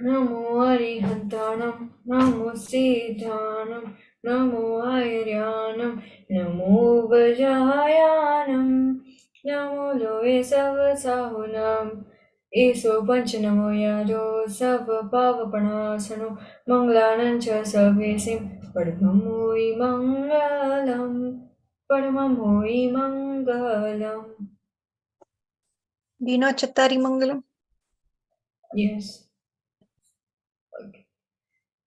Namo Arihantanam, Namo Siddhanam, Namo Airyanam, Namo Vajayanam, Namo Loe Savasahunam, Eso Panchanamo Yado, Sava Pavapanasano, Manglanancha Savesim, Padmamui Mangalam, Padmamui Mangalam. Do you know Chattari Mangalam? Yes.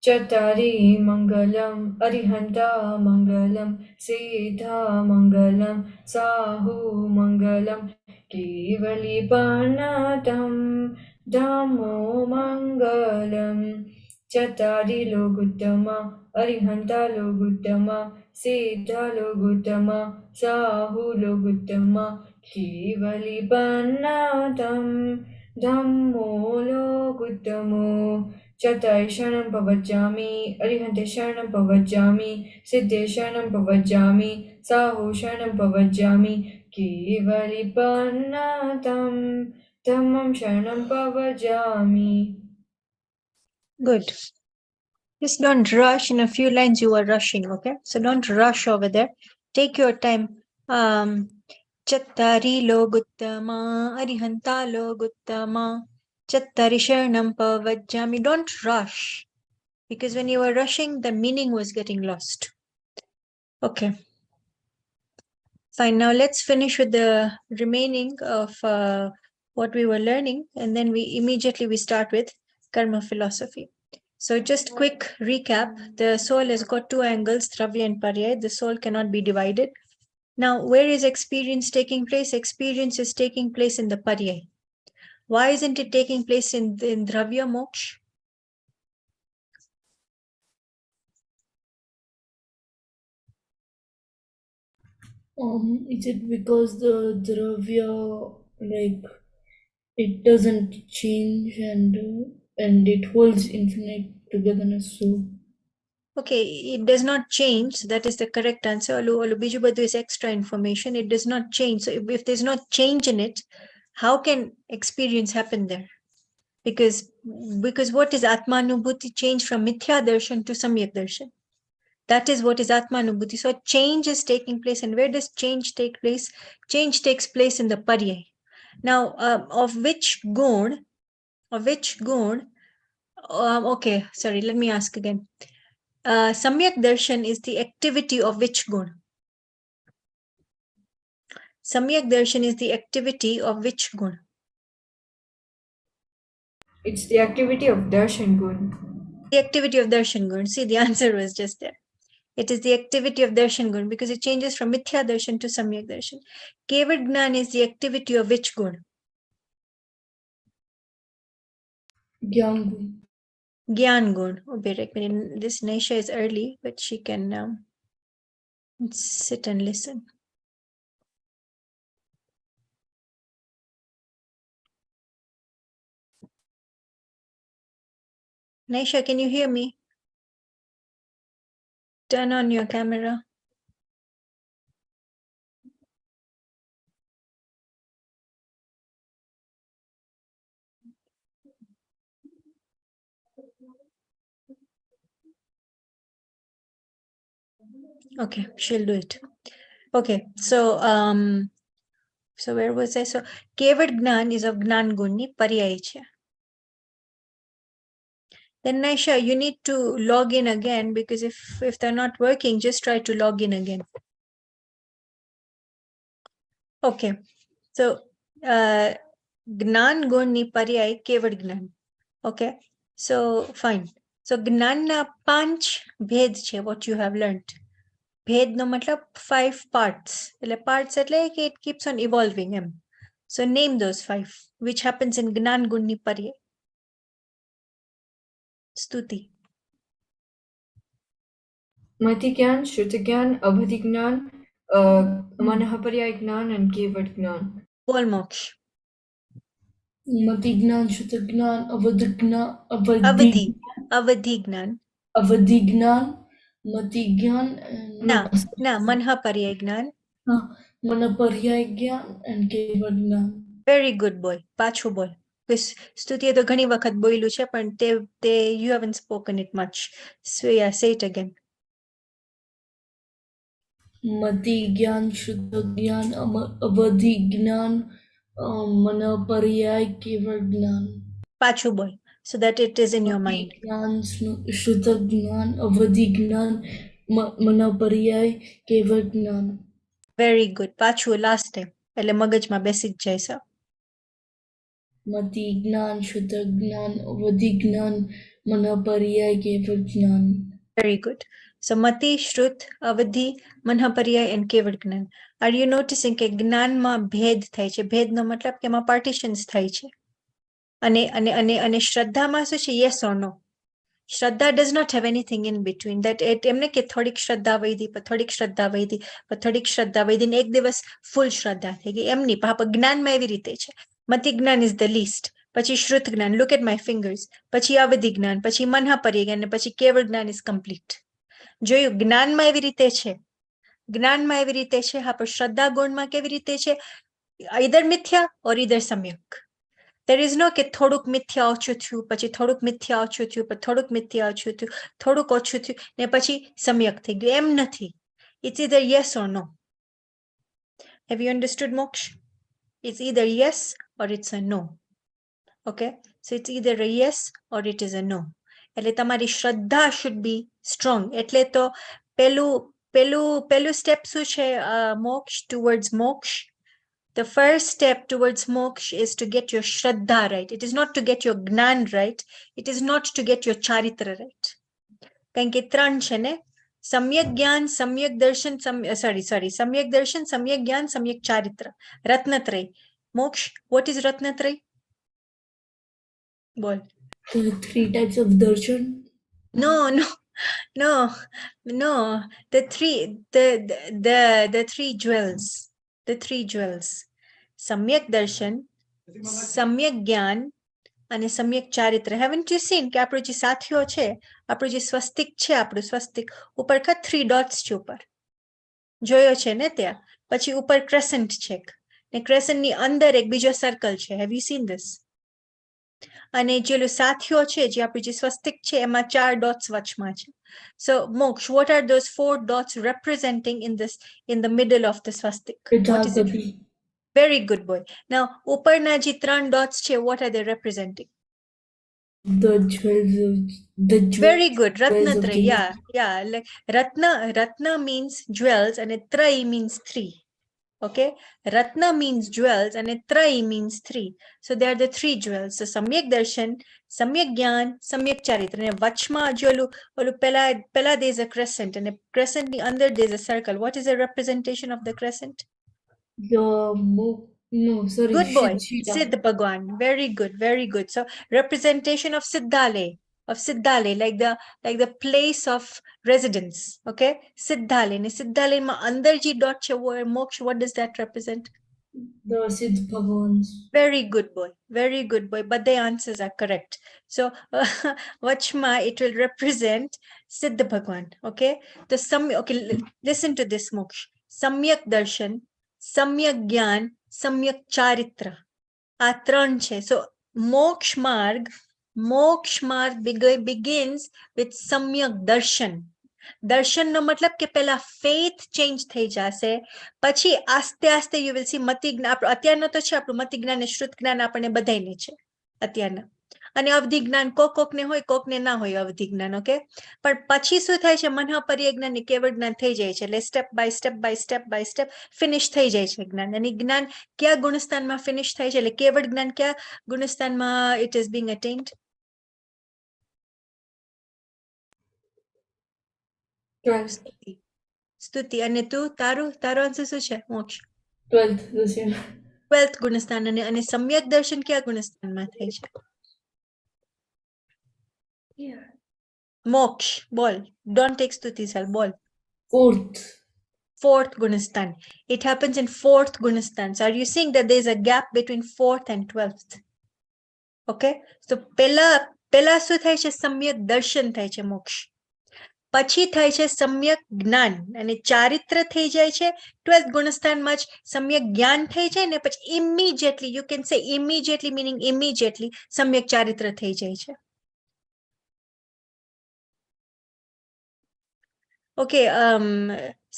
Chattari Mangalam, Arihanta Mangalam, Siddha Mangalam, Sahu Mangalam, Kevali Panatam, Dhammo Mangalam, Chattari Loguttama, Arihanta Loguttama, Siddha Loguttama, Sahu Loguttama, Kevali Panatam, Dhammo Loguttamo. Chatai Sharanam Pavajami, Arihante Sharanam Pavajami, Siddhe Sharanam Pavajami, Sahu Sharanam Pavajami, Kevali Panatam, Dhammam Sharanam Pavajami. Good. Just don't rush. In a few lines you are rushing, okay? So don't rush over there. Take your time. Chattari Loguttama, Arihanta Loguttama, Chattari Sharanam Pavajami. Don't rush. Because when you were rushing, the meaning was getting lost. Okay. Fine. Now let's finish with the remaining of what we were learning, and then we immediately start with karma philosophy. So just quick recap. The soul has got two angles, Dravya and Parya. The soul cannot be divided. Now, where is experience taking place? Experience is taking place in the Parya. Why isn't it taking place in Dravya Moksha? Is it because the Dravya, like, it doesn't change and it holds infinite togetherness? So Okay, it does not change. That is the correct answer. Bijubadu is extra information. It does not change. So if there's no change in it, how can experience happen there? Because what is Atmanubhuti? Change from Mithya Darshan to Samyak Darshan. That is what is Atmanubhuti. So change is taking place. And where does change take place? Change takes place in the Paryay. Now, of which gun? Okay, sorry, let me ask again. Samyak Darshan is the activity of which gun? Samyak Darshan is the activity of which gun? It's the activity of Darshan Gun. The activity of Darshan gun. See, the answer was just there. It is the activity of Darshan gun because it changes from Mithya Darshan to Samyak Darshan. Kevad Gnan is the activity of which gun? Gyan Gun. Gyan gun. Oh, this Naisha is early, but she can sit and listen. Naisha, can you hear me? Turn on your camera. Okay, she'll do it. Okay, so where was I? So Kevad Gnan is of Gnan Gunni Paryaicha. Then Naisha, you need to log in again because if they're not working, just try to log in again. Okay, so Gnan Gunni Paryai Kevad Gnan. Okay, so fine. So Gnan na panch bhed che, what you have learned. Bhed no matlab 5 parts. Parts like it keeps on evolving. So name those 5, which happens in Gnan Gunni Paryai. Stuti. Mati Gyan, Shruti Gyan, Abhati Gyan, Manahaparya Gyan, and Kevad Gyan. Paul Moksh. Mati Gnan, Shruti Gnan, Avadhi Gnan, Avadhi Gnan. Avadhi Gnan, Mati Gnan, Na Manha Parya Gnan. मन पर्याय ज्ञान and केवल ज्ञान. Very good boy. પાછું બોલ. સ્તુતિએ તો ઘણી વખત બોલ્યું છે પણ તે you haven't spoken it much. So yeah, say it again. मति ज्ञान शुद्ध ज्ञान अवधि ज्ञान मन पर्याय केवल ज्ञान. પાછું બોલ so that it is in your mind. ज्ञान शुद्ध ज्ञान अवधि ज्ञान मन पर्याय केवल ज्ञान. Very good. પાછું last time. એટલે મગજમાં બેસી જ જાય સર. मति ज्ञान शुद्ध ज्ञान अवधि ज्ञान मन पर्याय केवल ज्ञान. Very good. So mati, shrut, avadhi, manha paryay and kevad gnan. Are you noticing કે જ્ઞાનમાં ભેદ થાય છે? ભેદનો મતલબ કે એમાં partitions થાય છે. અને શ્રદ્ધામાં શું છે? Yes or no? Shraddha does not have anything in between. That એમને કે થોડીક શ્રદ્ધા વૈધી, થોડીક શ્રદ્ધા વૈધી, થોડીક શ્રદ્ધા વૈધી ને એક દિવસ ફૂલ શ્રદ્ધા થઈ ગઈ. એમની જ્ઞાનમાં એવી રીતે છે. મતિ જ્ઞાન is the least. પછી શ્રુત જ્ઞાન, look at my fingers. પછી અવધિ જ્ઞાન, પછી મનહા પર્યાય અને પછી કેવળ જ્ઞાન is complete. જોયું, જ્ઞાનમાં એવી રીતે છે. જ્ઞાનમાં એવી રીતે છે. હા, પણ શ્રદ્ધા ગુણમાં કેવી રીતે છે? either મિથ્યા or either સમ્યક. There is no કે થોડુંક મિથ્યા ઓછું થયું, પછી થોડુંક મિથ્યા ઓછું થયું, પછી થોડુંક મિથ્યા ઓછું થયું, થોડુંક ઓછું થયું ને પછી સમ્યક થઈ ગયું. એમ નથી. It's either yes or no. Have you understood, Moksh? It's either yes or it's a no. Okay? So it's either a yes or it is a no. એટલે તમારી શ્રદ્ધા should be strong. એટલે તો પેલું step શું છે મોક્ષ towards મોક્ષ? The first step towards moksha is to get your shraddha right. It is not to get your gnan right. It is not to get your charitra right. કારણ કે ત્રણ છે ને, સમ્યક જ્ઞાન, સમ્યક દર્શન, સમ્યક દર્શન, સમ્યક જ્ઞાન, સમ્યક ચારિત્ર. રત્નત્રય. મોક્ષ, what is રત્નત્રય? બોલ. Three types of darshan. No. The three jewels. The three jewels. Samyak darshan, samyak gyan, અને સમ્યક ચારિત્ર. Haven't you seen કે આપણું જે સાથીઓ છે, આપણું જે સ્વસ્તિક છે, આપણું સ્વસ્તિક ઉપર 3 dots છે ઉપર. જોયો છે ને ત્યાં? પછી ઉપર ક્રેસન્ટ છે ને ક્રેસન્ટ ની અંદર એક બીજો સર્કલ છે. Have you seen this? અને જેલું સાથીઓ છે, જે આપણું જે સ્વસ્તિક છે, એમાં 4 dots વચમાં છે. So Moksh, what are those 4 dots representing in the middle of the swastik? What is it? Very good boy. Now, ઉપરના જે 3 dots છે, what are they representing? The jewels. Very good. Ratnatray. Yeah. Like Ratna means jewels and Tray means 3. Okay. Ratna means jewels and Tray means 3. So they are the 3 jewels. So Samyak Darshan, Samyak Gyan, Samyak Charitra. And Vachma Jolu Pela there's a crescent, and a crescent under there's a circle. What is the representation of the crescent? Good boy. Siddha Bhagwan. Very good, very good. So representation of Siddhale, like the place of residence. Okay, Siddhale. Ne Siddhale ma andar ji dot che moksha. What does that represent? The Siddh Bhagwans. Very good boy. Very good boy. But the answers are correct. So Vachma, it will represent Siddha Bhagwan. Okay. Okay. Listen to this moksha. Samyak darshan, Samyak Gyan, Samyak Charitra. આ 3 છે. So Moksha Marg begins with Samyak Darshan. દર્શન નો મતલબ કે પેલા faith change થઈ જશે, પછી આસ્તે આસ્તે you will see મતિ જ્ઞાન. અત્યારનો તો છે આપણું મતિ જ્ઞાન ને શ્રુત જ્ઞાન આપણને બધાયને છે અત્યારના. અને અવધિ જ્ઞાન કોકને હોય, કોકને ના હોય અવધિ જ્ઞાન. ઓકે, પણ પછી શું થાય છે? મનઃ પર્યાય જ્ઞાન ને કેવળ જ્ઞાન થઈ જાય છે. એટલે સ્ટેપ બાય સ્ટેપ ફિનિશ થઈ જાય છે જ્ઞાન. અને જ્ઞાન કયા ગુણસ્થાનમાં ફિનિશ થાય છે? એટલે કેવળ જ્ઞાન કયા ગુણસ્થાનમાં it is being attained? 12th. સ્તુતિ. અને તું તારો આન્સર શું છે મોક્ષ? 12th ગુણસ્થાન. અને સમ્યક દર્શન કયા ગુણસ્થાનમાં થાય છે? મોક્ષ બોલ. Don't take Stuti sir. બોલ. 4th Gunastan. It happens in 4th Gunastan. So are you seeing that there is a gap between 4th and 12th? Okay. So pela શું થાય છે? સમ્યક દર્શન થાય છે મોક્ષ. પછી થાય છે સમ્યક જ્ઞાન અને ચારિત્ર થઈ જાય છે 12th ગુણસ્થાનમાં જ સમ્યક જ્ઞાન થઈ જાય ને પછી immediately you can say immediately meaning immediately સમ્યક ચારિત્ર થઈ જાય છે. Okay,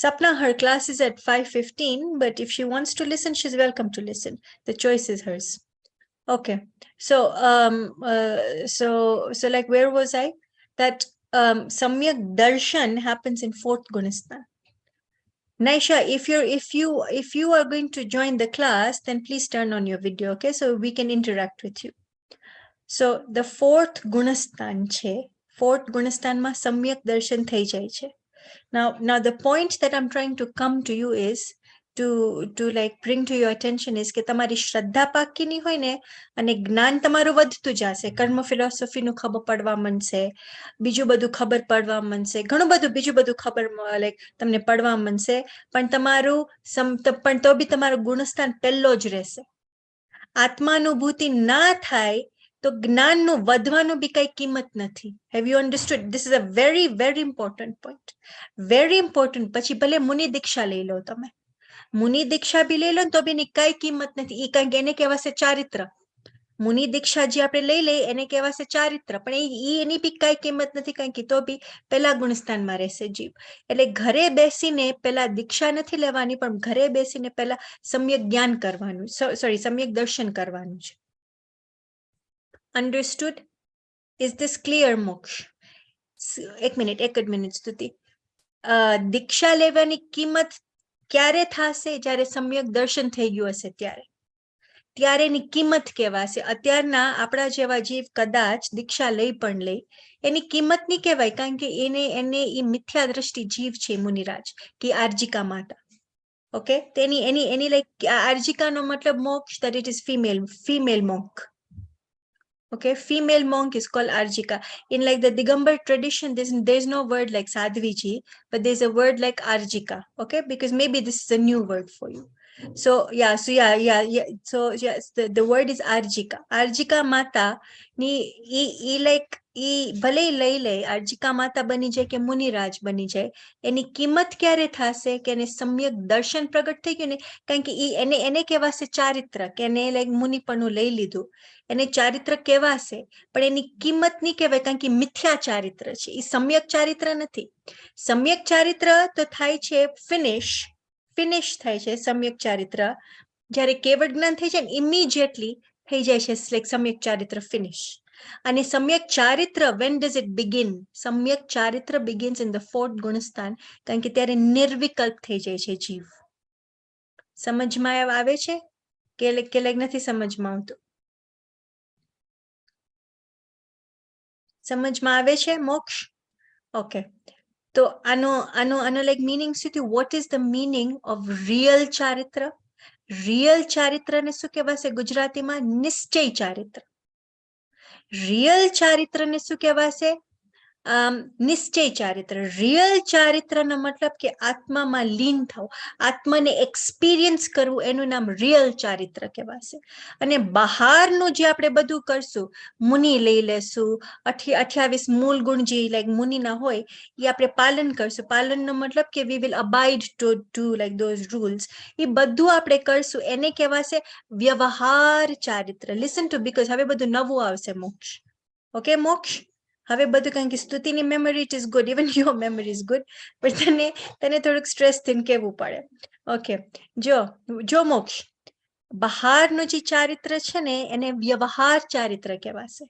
Sapna, her class is at 5:15, but if she wants to listen, she's welcome to listen. The choice is hers. Okay, so so like where was I? That Samyak Darshan happens in 4th Gunasthan. Naisha, if you are going to join the class, then please turn on your video, okay? So we can interact with you. So the 4th Gunasthan che, 4th Gunasthan ma Samyak Darshan thai jai che. Now the point that I'm trying to come to you is to like bring to your attention is કે તમારી શ્રદ્ધા પાકીની હોય ને અને જ્ઞાન તમારું વધતું જશે, કર્મ ફિલોસોફીનું ખબર પડવા માંડશે, બીજું બધું ખબર પડવા માંડશે, ઘણું બધું બીજું બધું ખબર લાઈક તમને પડવા માંડશે, પણ તમારું પણ તો બી તમારું ગુણસ્થાન પહેલો જ રહેશે. આત્માનુભૂતિ ના થાય તો જ્ઞાનનું વધવાનું બી કઈ કિંમત નથી. Have you understood? This is a very very important point, very important. પછી ભલે મુનિ દીક્ષા લઈ લો તમે, મુનિ દીક્ષા બી લઈ લો ને તો બી એની કઈ કિંમત નથી. એ કારણ કે એને કહેવાશે ચારિત્ર. મુનિ દીક્ષા જે આપણે લઈ લઈએ એને કહેવાશે ચારિત્ર, પણ એની બી કઈ કિંમત નથી, કારણ કે તો બી પેલા ગુણસ્થાનમાં રહેશે જીવ. એટલે ઘરે બેસીને પેલા દીક્ષા નથી લેવાની, પણ ઘરે બેસીને પેલા સમ્યક જ્ઞાન કરવાનું, સોરી સમ્યક દર્શન કરવાનું છે. Understood? Is this clear, Moksha? એક જ મિનિટ સ્તુતિ. દીક્ષા લેવાની કિંમત ક્યારે થશે? જ્યારે સમ્યક દર્શન થઈ ગયું હશે ત્યારે એની કિંમત કહેવાશે. અત્યારના આપણા જેવા જીવ કદાચ દીક્ષા લઈ પણ લે, એની કિંમત નહીં કહેવાય, કારણ કે એને એ મિથ્યા દ્રષ્ટિ જીવ છે મુનિરાજ, કે આર્જિકા માતા. ઓકે, તેની એની લાઈક આર્જિકાનો મતલબ મોક્ષ, that it is female monk. Okay, female monk is called Arjika. In like the Digambar tradition, there's no word like Sadhviji, but there's a word like Arjika. Okay, because maybe this is a new word for you. So yeah. So yes, the word is Arjika. Arjika Mata ni like ભલે લઈ લે, આર્જિકા માતા બની જાય કે મુનિરાજ બની જાય, એની કિંમત ક્યારે થશે કે એને સમ્યક દર્શન પ્રગટ થઈ ગયું ને, કારણ કે એને કહેવાશે ચારિત્ર, કે એને લાઈક મુનિપણું લઈ લીધું, એને ચારિત્ર કહેવાશે, પણ એની કિંમત નહીં કહેવાય, કારણ કે મિથ્યા ચારિત્ર છે, એ સમ્યક ચારિત્ર નથી. સમ્યક ચારિત્ર તો થાય છે ફિનિશ થાય છે સમ્યક ચારિત્ર. જ્યારે કેવળ જ્ઞાન થઈ જાય ને ઇમિડિયેટલી થઈ જાય છે લાઈક સમ્યક ચારિત્ર ફિનિશ. અને સમ્યક ચારિત્ર, when does it begin? સમ્યક ચારિત્ર begins in the 4th ગુણસ્થાન, કારણ કે ત્યારે નિર્વિકલ્પ થઈ જાય છે જીવ. સમજમાં આવે છે કે લાઈક નથી સમજમાં આવતું? સમજમાં આવે છે મોક્ષ? ઓકે, તો આનો લાઈક મિનિંગ શું થયું? What is the meaning of real ચારિત્ર? રિયલ ચારિત્રને શું કહેવાશે ગુજરાતીમાં? નિશ્ચય ચારિત્ર. રિયલ ચારિત્રને શું કહેવાશે? નિશ્ચય ચારિત્ર. રિયલ ચારિત્રનો મતલબ કે આત્મામાં લીન થવું, આત્માને એક્સપિરિયન્સ કરવું, એનું નામ રિયલ ચારિત્ર કહેવાશે. અને બહારનું જે આપણે બધું કરશું, મુનિ લઈ લેશું, 28 મૂળ ગુણ જે લાઈક મુનિના હોય એ આપણે પાલન કરશું. પાલનનો મતલબ કે we will abide to like those rules. એ બધું આપણે કરશું, એને કહેવાશે વ્યવહાર ચારિત્ર. લિસન ટુ, બીકોઝ હવે બધું નવું આવશે મોક્ષ. ઓકે મોક્ષ, હવે બધું, કારણ કે સ્તુતિની memory it is good, even your memory is good, પણ તને થોડુંક સ્ટ્રેસ થઈને કહેવું પડે. ઓકે, જો મોક્ષ, બહારનું જે ચારિત્ર છે ને એને વ્યવહાર ચારિત્ર કહેવાશે,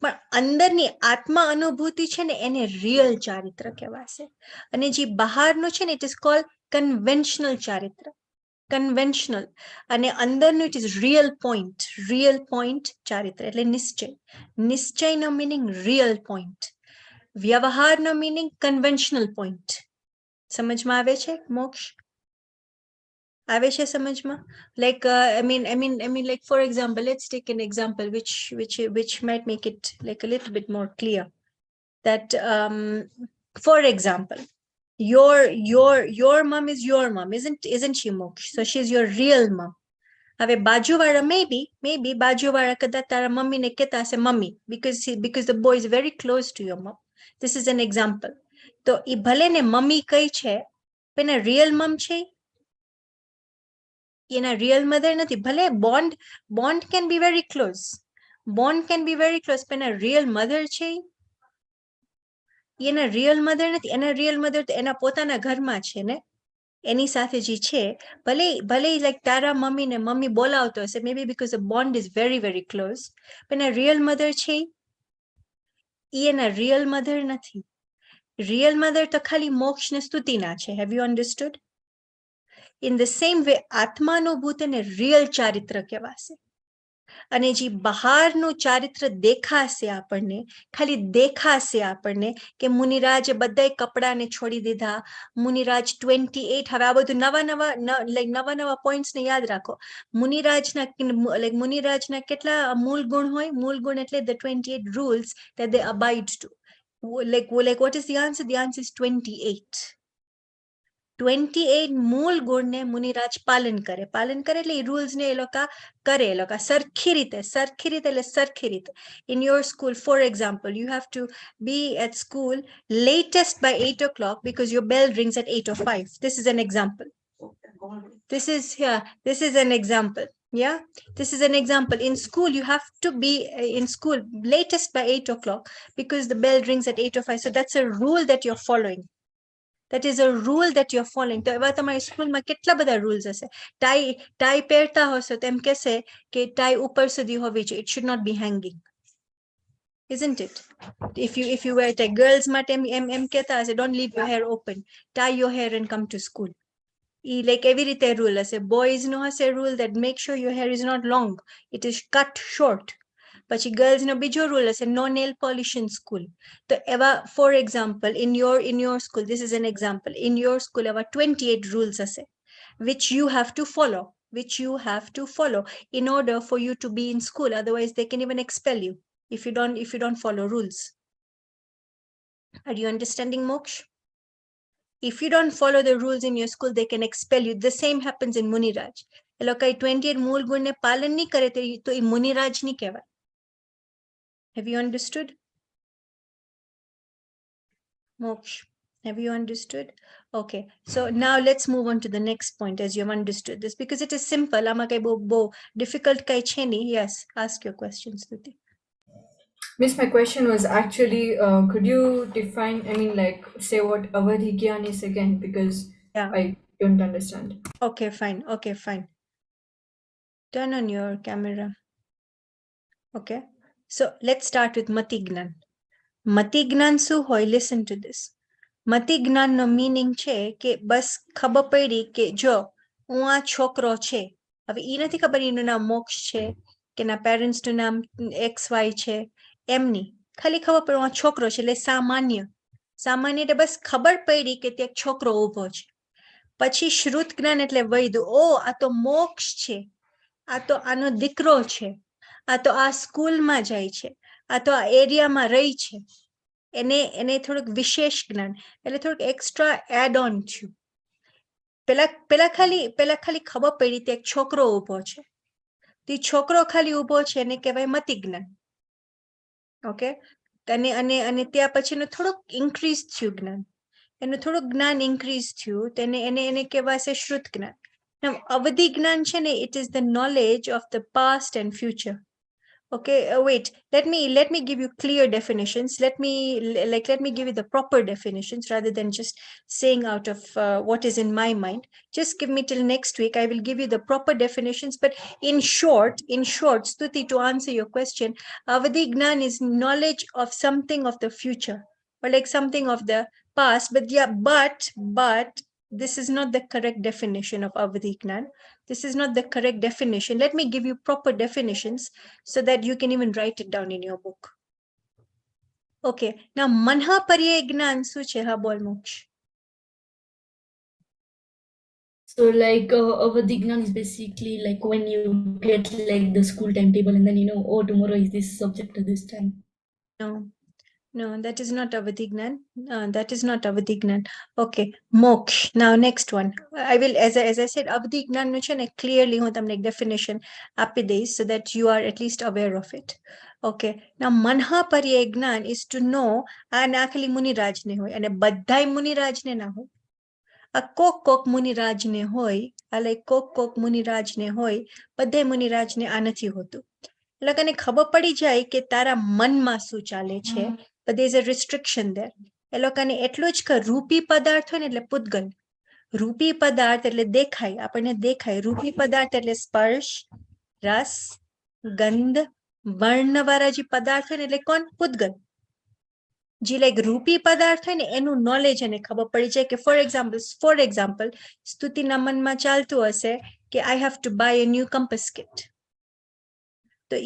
પણ અંદરની આત્મા અનુભૂતિ છે ને એને રિયલ ચારિત્ર કહેવાશે. અને જે બહારનું છે ને ઇટ ઇઝ કોલ્ડ કન્વેન્શનલ ચારિત્ર. કન્વેન્શનલ, અને અંદરનું ઇટ ઇઝ રિયલ પોઈન્ટ ચારિત્ર, એટલે નિશ્ચયનો મિનિંગ રિયલ પોઈન્ટ, વ્યવહારનો મિનિંગ કન્વેન્શનલ પોઈન્ટ. સમજમાં આવે છે મોક્ષ? આવે છે સમજમાં? Like I mean like for example, let's take an example which might make it like a little bit more clear. That for example, your mom is your mom, isn't she મોક્ષ? So she's your real mom. હવે બાજુવાળા maybe બાજુવાળા કદાચ તારા મમ્મીને કહેતા હશે mummy, because the boy is very close to your mom. This is an example. તો ઈ ભલે ને મમ્મી કઈ છે પણ એના રિયલ મમ છે એના રિયલ મધર નથી ભલે bond can be very close પણ એના રિયલ મધર છે એના રિયલ મધર નથી એના રિયલ મધર તો એના પોતાના ઘરમાં છે ને એની સાથે જે છે ભલે લાઈક તારા મમ્મી ને મમ્મી બોલાવતો હશે may be because the bond is very very close પણ એના રિયલ મધર છે ઈ એના રિયલ મધર નથી રિયલ મધર તો ખાલી મોક્ષ ને સ્તુતિના છે have you understood in the same way આત્માનું ભૂત એને રિયલ ચારિત્ર કહેવાશે અને જે બહારનું ચારિત્ર દેખાશે આપણને ખાલી દેખાશે આપણને કે મુનિરાજે બધાય કપડાને છોડી દીધા મુનિરાજ 28 હવે આ બધું નવા પોઈન્ટ્સ ને યાદ રાખો મુનિરાજના કેટલા મૂળ ગુણ હોય મૂળ ગુણ એટલે the 28 rules that they abide to like what is the answer is 28 મૂળ ગુણને મુનિરાજ પાલન કરે એટલે એ રૂલ્સ ને એ લોકો કરે એ લોકો સરખી રીતે એટલે સરખી રીતે in your school for example you have to be at school latest by 8 o'clock because your bell rings at 8:05 this is an example this is an example yeah this is an example in school you have to be in school latest by 8 o'clock because the bell rings at 8:05 so that's a rule that you're following that is a rule that you're following તો એવા તમારી સ્કૂલમાં કેટલા બધા rules હશે tie પહેરતા હશો તો એમ કહેશે કે ટાઈ ઉપર સુધી હોવી જોઈએ it should not be hanging isn't it if you wear tie girls માટે એમ કહેતા હશે don't leave your hair open tie your hair and come to school E like એવી રીતે રૂલ હશે boys નો હશે rule that make sure your hair is not long it is cut short પછી girls નો બીજો rule હશે no nail polish in school તો એવા for example in your school this is an example in your school એવા 28 rules હશે which you have to follow in order for you to be in school otherwise they can even expel you if you don't follow rules are you understanding Moksh if you don't follow the rules in your school they can expel you the same happens in Muniraj એ લોકો 28 મૂળ ગુણને પાલન નહીં કરે તો એ મુનિરાજ નહીં કહેવાય have you understood Moksh have you understood okay so now let's move on to the next point as you have understood this because it is simple આમાં કઈ બહુ difficult કઈ છે નહીં yes ask your question Stuti Miss, my question was actually, could you define, I mean, like, say what avadhigyan is again, because Yeah. I don't understand. okay fine turn on your camera okay so let's start with matignan matignan શું હોય listen to this matignan no meaning છે કે બસ ખબર પડી કે જો હું આ છોકરો છે હવે ઈ નથી ખબર એનું નામ મોક્ષ છે કે ના પેરેન્ટ્સ નું નામ XY છે એમની ખાલી ખબર પડે હું આ છોકરો છે એટલે સામાન્ય એટલે બસ ખબર પડી કે તે એક છોકરો ઊભો છે પછી શ્રુત જ્ઞાન એટલે વૈદ ઓ આ તો મોક્ષ છે આ તો આનો દીકરો છે આ તો આ સ્કૂલમાં જાય છે આ તો આ એરિયામાં રહી છે એને થોડુંક વિશેષ જ્ઞાન એટલે થોડુંક એક્સ્ટ્રા એડ ઓન થયું પેલા ખાલી ખબર પડી તે એક છોકરો ઊભો છે તે છોકરો ખાલી ઊભો છે એને કહેવાય મતિ જ્ઞાન ઓકે અને ત્યાં પછીનું થોડુંક ઇન્ક્રીઝ થયું જ્ઞાન એનું થોડુંક જ્ઞાન ઇન્ક્રીઝ થયું તેને એને કહેવાશે શ્રુત જ્ઞાન અવધિ જ્ઞાન છે ને it is the knowledge of the past and future okay wait let me give you clear definitions let me give you the proper definitions rather than just saying out of what is in my mind just give me till next week I will give you the proper definitions but in short Stuti to answer your question avadhi gnan is knowledge of something of the future or like something of the past but yeah but this is not the correct definition of avadhi gnan this is not the correct definition let me give you proper definitions so that you can even write it down in your book okay now manha paryay gnan શું છે હા બોલ મોક્ષ So like avadhignan is basically like when you get like the school timetable and then you know, oh, tomorrow is this subject at this time. no No, that is not Avadhignan. That is not Avadhignan. Okay, moksha. Now, next one. I will, as I said, Avadhignan નું છે ને clearly હું તમને એક definition આપી દઈશ so that you are at least aware of it. Okay, now Manhaparya જ્ઞાન is to know, આ ના ખાલી મુનિરાજને હોય અને બધાય મુનિરાજને ના હોય. આ કોક મુનિરાજને હોય, આ like કોક મુનિરાજને હોય, બધે મુનિરાજને આ નથી હોતું. એટલે કને ખબર પડી જાય કે તારા મનમાં શું ચાલે છે, but there is a restriction there. એ લોકોને એટલું જ કે રૂપી પદાર્થ હોય ને એટલે પૂતગલ. રૂપી પદાર્થ એટલે દેખાય, આપણને દેખાય. રૂપી પદાર્થ એટલે સ્પર્શ, રસ, ગંધ, વર્ણવાળા જે પદાર્થ હોય ને એટલે કોણ? પૂતગલ. જે લાઈક રૂપી પદાર્થ હોય ને એનું નોલેજ એને ખબર પડી જાય કે ફોર એક્ઝામ્પલ સ્તુતિના મનમાં ચાલતું હશે કે I have to buy a new compass kit. તો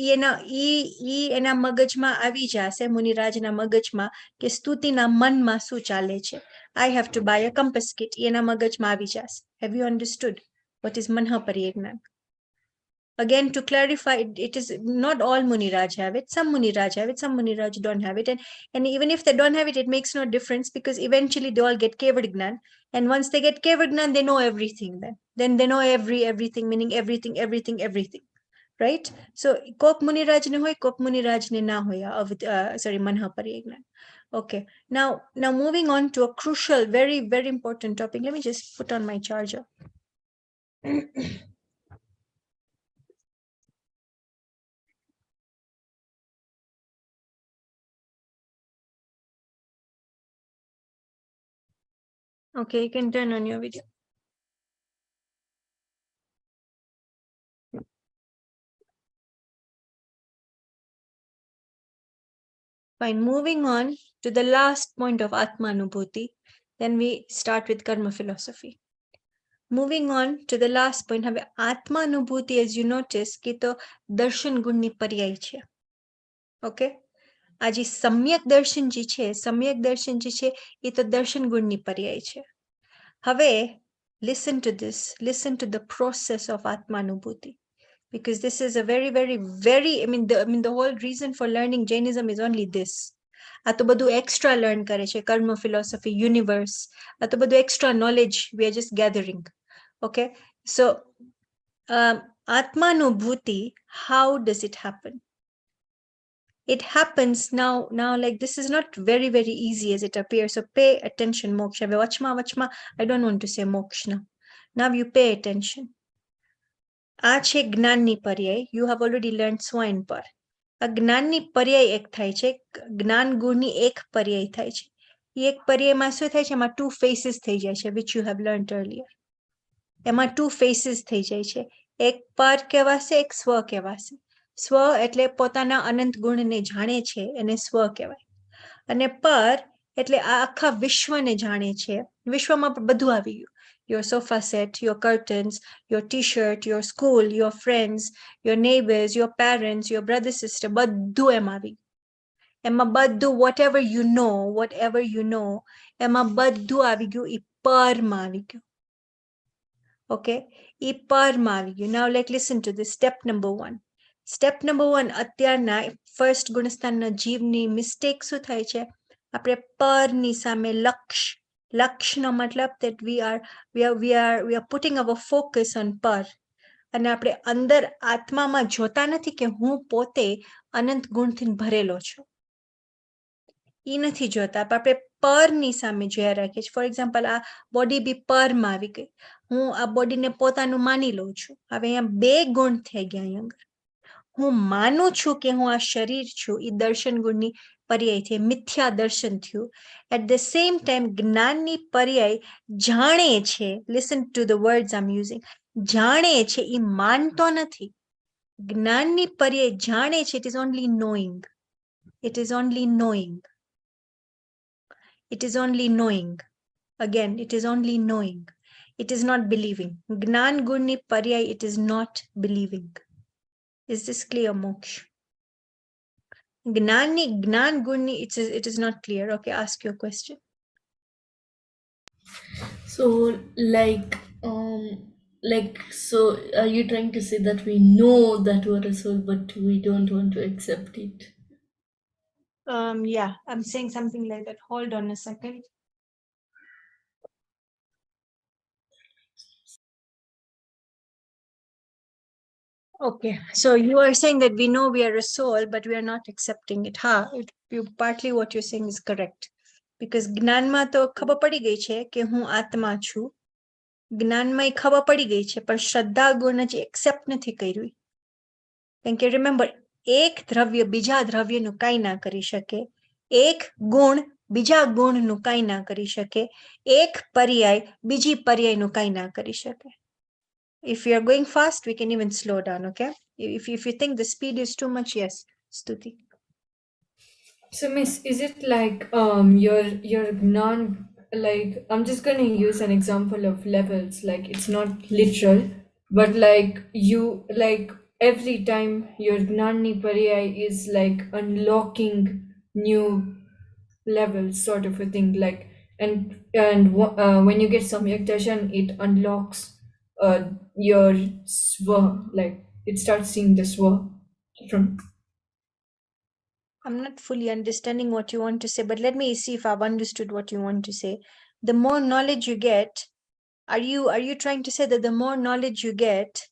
એના મગજમાં આવી જશે, મુનિરાજના મગજમાં, કે સ્તુતિના મનમાં શું ચાલે છે. I have to buy a compass kit એના મગજમાં આવી જશે. Have you understood what is મનહાપર્ય જ્ઞાન? Again, to clarify, it is not all Muniraj have it. Some Muniraj have it, some Muniraj don't have it. And even if they don't have it, it makes no difference because eventually they all get Kevad Gnan. And once they get Kevad Gnan, they know everything then. They know everything, meaning everything. Right? So, Kok Muniraj ne hoy, Kok Muniraj ne na hoya. Sorry, Manhaparya Gnan. Okay. Now moving on to a crucial, very, very important topic. Let me just put on my charger. Okay, you can turn on your video. Fine, moving on to the last point of Atmanubhuti, then we start with Karma philosophy. Moving on to the last point, have Atmanubhuti, as you notice, ki to darshan gunni paryay છે. Okay? આ જે સમ્યક દર્શન જે છે, એ તો દર્શન ગુણની પર્યાય છે. હવે listen to this, listen to the process of Atmanubhuti, because this is a very, very, very, the whole reason for learning Jainism is only this. આ તો બધું extra learn કરે છે, કર્મ philosophy, universe, આ તો બધું extra knowledge we are just gathering. Okay, so Atmanubhuti, how does it happen? It happens now, like this is not very, very easy as it appears. So pay attention, moksha. Vachma, I don't want to say moksha now. Now you pay attention. આ છે જ્ઞાનની પર્યાય. You have already learned swine પર. આ જ્ઞાનની પર્યાય એક થાય છે, જ્ઞાન ગુણની એક પર્યાય થાય છે. એ એક પર્યાયમાં શું થાય છે? એમાં two faces થઈ જાય છે, which you have learned earlier. એમાં two faces થઈ જાય છે. એક પર કહેવાશે, એક સ્વ કહેવાશે. સ્વ એટલે પોતાના અનંત ગુણને જાણે છે, એને સ્વ કહેવાય. અને પર એટલે આ આખા વિશ્વને જાણે છે. વિશ્વમાં બધું આવી ગયું. Your sofa set, your curtains, your t-shirt, your school, your friends, your neighbors, your parents, your brother, sister, બધું એમાં આવી ગયું. એમાં બધું whatever you know, એમાં બધું આવી ગયું. એ પરમાં આવી ગયું. Okay, એ પરમાં આવી ગયું. Now like listen to this. Step number 1. Step number 1, અત્યારના first ગુણસ્થાનના જીવની mistake શું થાય છે? આપણે પરની સામે લક્ષનો મતલબ that we are putting our focus on પર. અને આપણે અંદર આત્મામાં જોતા નથી કે હું પોતે અનંત ગુણથી ભરેલો છું. એ નથી જોતા, આપણે પરની સામે જોયા રાખીએ છીએ. ફોર એક્ઝામ્પલ, આ બોડી બી પરમાં આવી ગઈ. હું આ બોડીને પોતાનું માની લઉં છું. હવે અહીંયા બે ગુણ થઈ ગયા. અહીંયા હું માનું છું કે હું આ શરીર છું, એ દર્શન ગુણની પર્યાય છે, મિથ્યા દર્શન થયું. એટ ધ સેમ ટાઈમ જ્ઞાનની પર્યાય જાણે છે. Listen to the words I am using. જાણે છે, એ માનતો નથી. જ્ઞાનની પર્યાય જાણે છે. It is only knowing. It is only knowing. It is only knowing. Again, it is only knowing. It is not believing. Gnan gunni paryay, it is not believing. Is this clear, Moksh? Gnan gunni, it is not clear. Okay, ask your question. So, so are you trying to say that we know that we're a soul, but we don't want to accept it? Yeah, I'm saying something like that. Hold on a second. Okay, so you are saying that we know we are a soul, but we are not accepting it. Partly what you're saying is correct. Because જ્ઞાનમાં તો ખબર પડી ગઈ છે કે હું આત્મા છું. જ્ઞાનમાં એ ખબર પડી ગઈ છે, પણ શ્રદ્ધા ગુણ જે accept નથી કર્યું. કેમ કે remember, એક દ્રવ્ય બીજા દ્રવ્યનું કાંઈ ના કરી શકે. એક ગુણ બીજા ગુણનું કાંઈ ના કરી શકે. એક પર્યાય બીજી પર્યાયનું કાંઈ ના કરી શકે. If you are going fast, we can even slow down, okay? If you think the speed is too much, yes, Stuti. So, Miss, is it like your non, like, I'm just gonna use an example of levels, like it's not literal, but like you, like every time your gnani pariyai is like unlocking new levels, sort of a thing, like, when you get samyak darshan, it unlocks your swa, like it starts seeing the swa from. I'm not fully understanding what you want to say, but let me see if I've understood what you want to say. The more knowledge you get, are you trying to say that the more knowledge you get,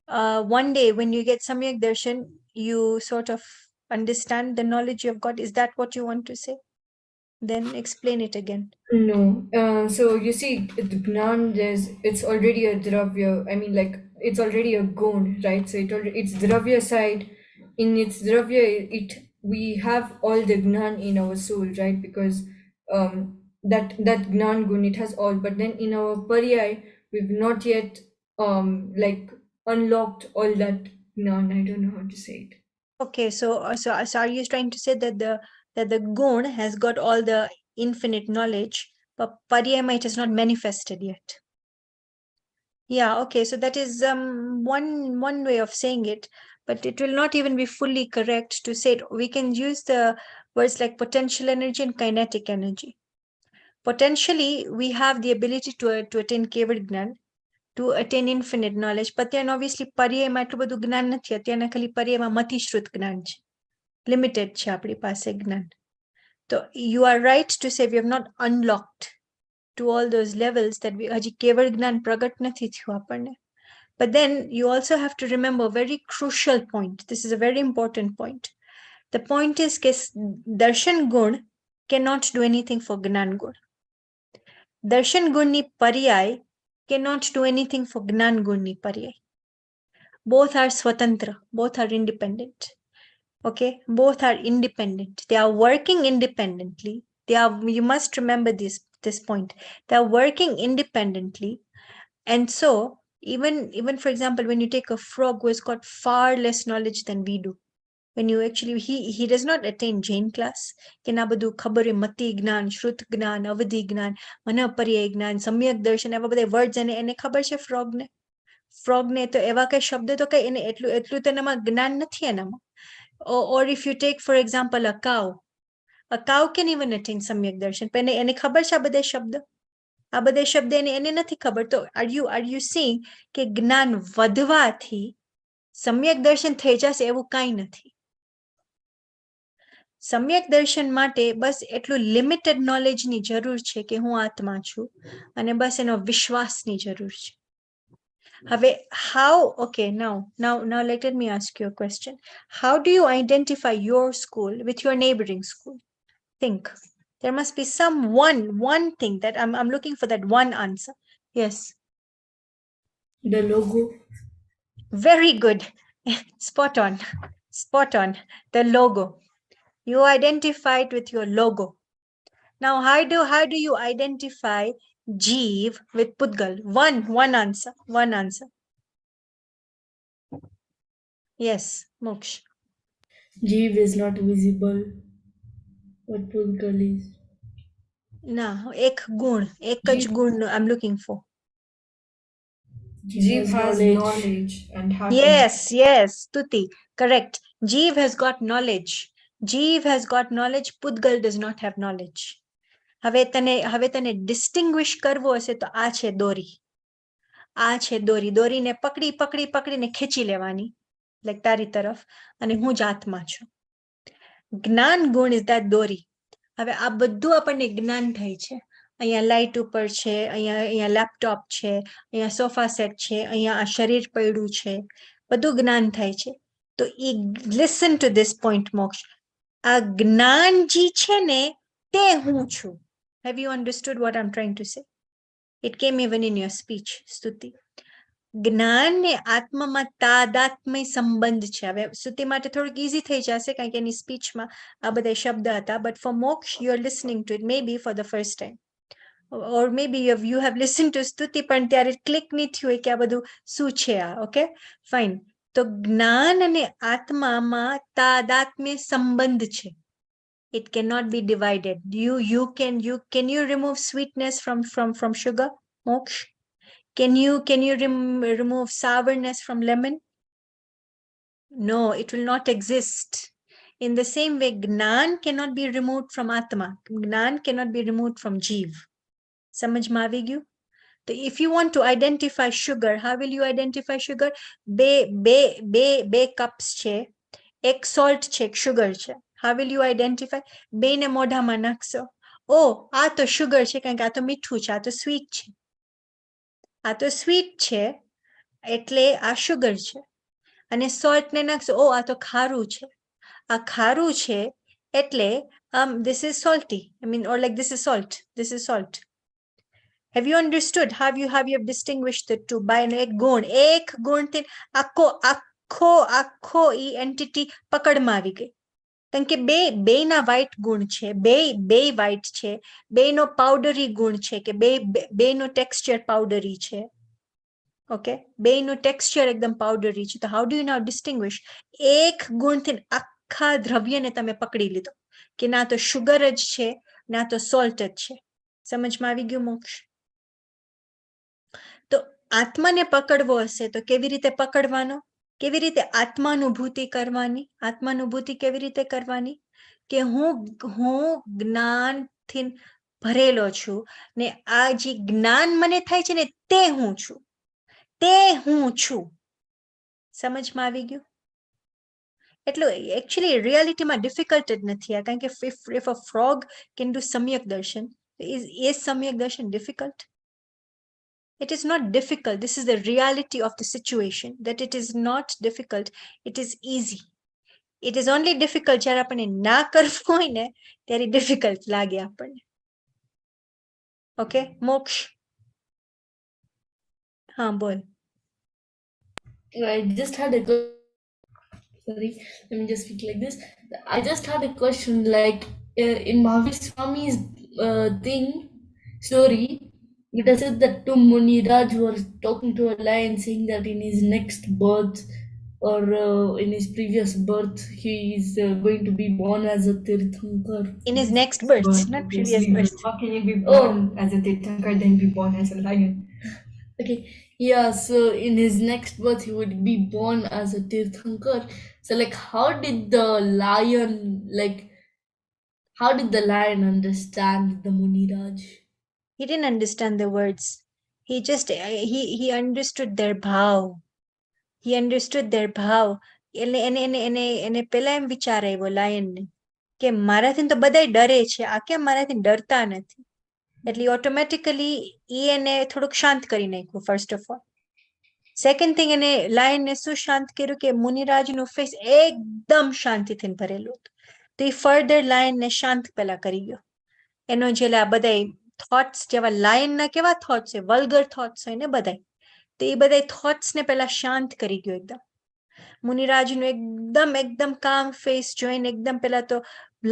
one day when you get Samyak Darshan, you sort of understand the knowledge you've got? Is that what you want to say? Then explain it again. No. So you see, the Gnan it's already a Dravya. I mean, like, it's already a Gun, right? So it's Dravya side. In its Dravya, we have all the Gnan in our soul, right? Because that Gnan Gun, it has all. But then in our Pariyai, we've not yet like unlocked all that Gnan. I don't know how to say it. Okay, so are you trying to say that the gun has got all the infinite knowledge, but pariyama it has not manifested yet? Yeah, okay, so that is one way of saying it, but it will not even be fully correct to say it. We can use the words like potential energy and kinetic energy. Potentially, we have the ability to attain Kevad Gnan, to attain infinite knowledge, but then obviously pariyama એટલું બધું જ્ઞાન નથી. અત્યારના ખાલી pariyama મતિશ્રુત જ્ઞાન છે. Limited છે આપણી પાસે જ્ઞાન. So you are right to say we have not unlocked to all those levels that we હજી કેવળ જ્ઞાન પ્રગટ નથી થયું આપણને. But then you also have to remember a very crucial point. This is a very important point. The point is that darshan gun cannot do anything for gnan gun. Darshan gun ni pariyai cannot do anything for gnan gun ni pariyai. Both are swatantra, both are independent. Okay, both are independent. They are working independently. You must remember this point. They are working independently. And so, even for example, when you take a frog who has got far less knowledge than we do, when you actually, he does not attain Jain class. કે ના બધું ખબર એ મતિ જ્ઞાન, શ્રુત જ્ઞાન, અવધિ જ્ઞાન, મનઃપર્યાય જ્ઞાન, સમ્યક દર્શન, એવા બધા વર્ડ્સ એને ખબર છે ફ્રોગને. ફ્રોગને તો એવા કઈ શબ્દ તો કઈ એને એટલું તો એનામાં જ્ઞાન નથી એનામાં. Or if you take, for example, a cow can even attain Samyak Darshan. But એને ખબર છે આ બધા શબ્દ? આ બધા શબ્દ એને નથી ખબર. તો are you seeing કે જ્ઞાન વધવાથી સમ્યક દર્શન થઈ જશે એવું કાંઈ નથી. સમ્યક દર્શન માટે બસ એટલું લિમિટેડ નોલેજની જરૂર છે કે હું આત્મા છું અને બસ એનો વિશ્વાસની જરૂર છે. How, okay, now let me ask you a question. How do you identify your school with your neighboring school? Think. There must be one thing that I'm looking for, that one answer. Yes. The logo. Very good. Spot on. The logo. You identified with your logo. Now, how do you identify Jeev with Pudgal? One answer. Yes, Moksh. Jeev is not visible, but Pudgal is. No, ek j gun I'm looking for. Jeev has knowledge and Yes, Tuti, correct. Jeev has got knowledge. Pudgal does not have knowledge. હવે તને distinguish કરવો હશે તો આ છે દોરીને પકડીને ખેંચી લેવાની, like તારી તરફ, અને હું જ આત્મા છું. જ્ઞાન ગુણ ઇઝ ધેટ દોરી. હવે આ બધું આપણને જ્ઞાન થાય છે. અહીંયા લાઇટ ઉપર છે, અહીંયા લેપટોપ છે, અહીંયા સોફા સેટ છે, અહીંયા આ શરીર પડ્યું છે, બધું જ્ઞાન થાય છે. તો એ લિસન ટુ ધીસ પોઈન્ટ મોક્ષ. આ જ્ઞાન જે છે ને તે હું છું. Have you understood what I M trying to say? It કેમ ઇવન ઇન યોર સ્પીચ, સ્તુતિ. જ્ઞાન ને આત્મામાં તાદાત્મ્ય સંબંધ છે. હવે સ્તુતિ માટે થોડુંક ઇઝી થઈ જશે કારણ કે એની સ્પીચમાં આ બધા શબ્દ હતા, but for moksha you are listening to it may be for the first time, or may be you have listen to સ્તુતિ પણ ત્યારે ક્લિક નહીં થયું હોય કે આ બધું શું છે આ. Okay fine. તો જ્ઞાન અને આત્મામાં તાદાત્મ્ય સંબંધ છે. It cannot be divided. Can you remove sweetness from sugar, Moksh? Can you remove sourness from lemon? No, it will not exist. In the same way, Gnan cannot be removed from Atma. Gnan cannot be removed from Jeev. Samajh માં આવી ગયું? So if you want to identify sugar, how will you identify sugar? બે cups છે, એક salt છે, એક sugar છે. How will you identify? બે ને મોઢામાં નાખશો. ઓ આ તો sugar છે કારણ કે આ તો મીઠું છે, આ તો sweet છે. આ તો sweet છે એટલે આ sugar છે. અને salt ને નાખશો, ઓ આ તો ખારું છે, આ ખારું છે એટલે this is salty. I mean, or like this is salt, this is salt. Have you understood? Have you distinguished the two by એક ગુણ થી આખો ઈ એન્ટિટી પકડમાં આવી ગઈ. કારણ કે બે ના white ગુણ છે, બે white છે, બે નો પાવડરી ગુણ છે કે બે નો ટેક્સચર પાવડરી છે. ઓકે, બે નું ટેક્સચર એકદમ પાવડરી છે. તો how do you now distinguish? એક ગુણથી આખા દ્રવ્યને તમે પકડી લીધો કે ના તો શુગર જ છે ના તો સોલ્ટ જ છે. સમજમાં આવી ગયું મોક્ષ? તો આત્માને પકડવો હશે તો કેવી રીતે પકડવાનો? કેવી રીતે આત્માનુભૂતિ કરવાની? આત્માનુભૂતિ કેવી રીતે કરવાની? કે હું જ્ઞાનથી ભરેલો છું ને આ જે જ્ઞાન મને થાય છે ને તે હું છું. તે હું છું. સમજમાં આવી ગયું? એટલું એકચ્યુઅલી રિયાલિટીમાં ડિફિકલ્ટ જ નથી આ. કારણ કે if a frog can do samyak darshan, is samyak darshan difficult? It is not difficult. This is the reality of the situation, that it is not difficult. It is easy. It is only difficult જ્યારે આપણને ના કરવું હોય ને ત્યારે difficult લાગે આપણને. Okay મોક્ષ? હા બોલ. I just had a sorry, let me just speak like this. I just had a question, like in Mahavishwami's story, it has said that two Muniraj were talking to a lion saying that in his next birth or in his previous birth he is going to be born as a Tirthankar. In his next birth, not previous birth. How can you be born as a Tirthankar then be born as a lion? Okay, yeah, so in his next birth he would be born as a Tirthankar. So like how did the lion understand the Muniraj? He didn't understand the words. He just he understood their bhav. He understood their bhav. એને પેલા એમ વિચાર આવ્યો lion ને કે મારાથી તો બધાય ડરે છે, આ કેમ મારાથી ડરતા નથી? એટલે ઓટોમેટિકલી એને થોડુંક શાંત કરી નાખ્યું first of all. Second thing એને લાયન ને શું શાંત કર્યું કે મુનિરાજનું ફેસ એકદમ શાંતિથી ભરેલું હતું. તો એ ફર્ધર લાયન ને શાંત પેલા કરી ગયો. એનો જે બધા થોટ્સ જેવા લાયનના કેવા થોટ્સ હોય, વલ્ગર થોટ્સ હોય ને બધાય, તો એ બધા થોટ્સ ને પેલા શાંત કરી ગયો એકદમ. મુનિરાજનું એકદમ કામ ફેસ જોઈને એકદમ પેલા તો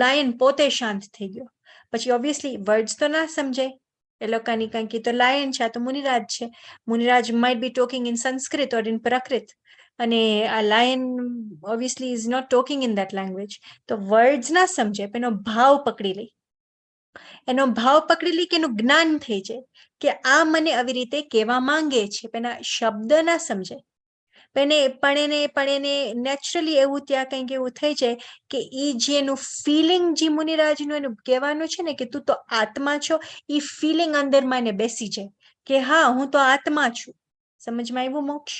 લાયન પોતે શાંત થઈ ગયો. પછી ઓબ્વિયસલી વર્ડ્સ તો ના સમજાય એ લોકોની, કારણ કે તો લાયન છે, આ તો મુનિરાજ છે. મુનિરાજ might be talking in Sanskrit or in Prakrit, અને આ lion obviously is not talking in that language. તો વર્ડ્સ ના સમજાય, પણ એનો ભાવ પકડી લે. એનો ભાવ પકડી લે કે એનું જ્ઞાન થઈ જાય કે આ મને આવી રીતે કહેવા માંગે છે, પણ આ શબ્દ ના સમજાય. પણ એને નેચરલી એવું ત્યાં કંઈક એવું થઈ જાય કે એ જે એનું ફિલિંગ જે મુનિરાજનું એનું કહેવાનું છે ને કે તું તો આત્મા છો, એ ફિલિંગ અંદરમાં એને બેસી જાય કે હા હું તો આત્મા છું. સમજમાં આવ્યું મોક્ષ?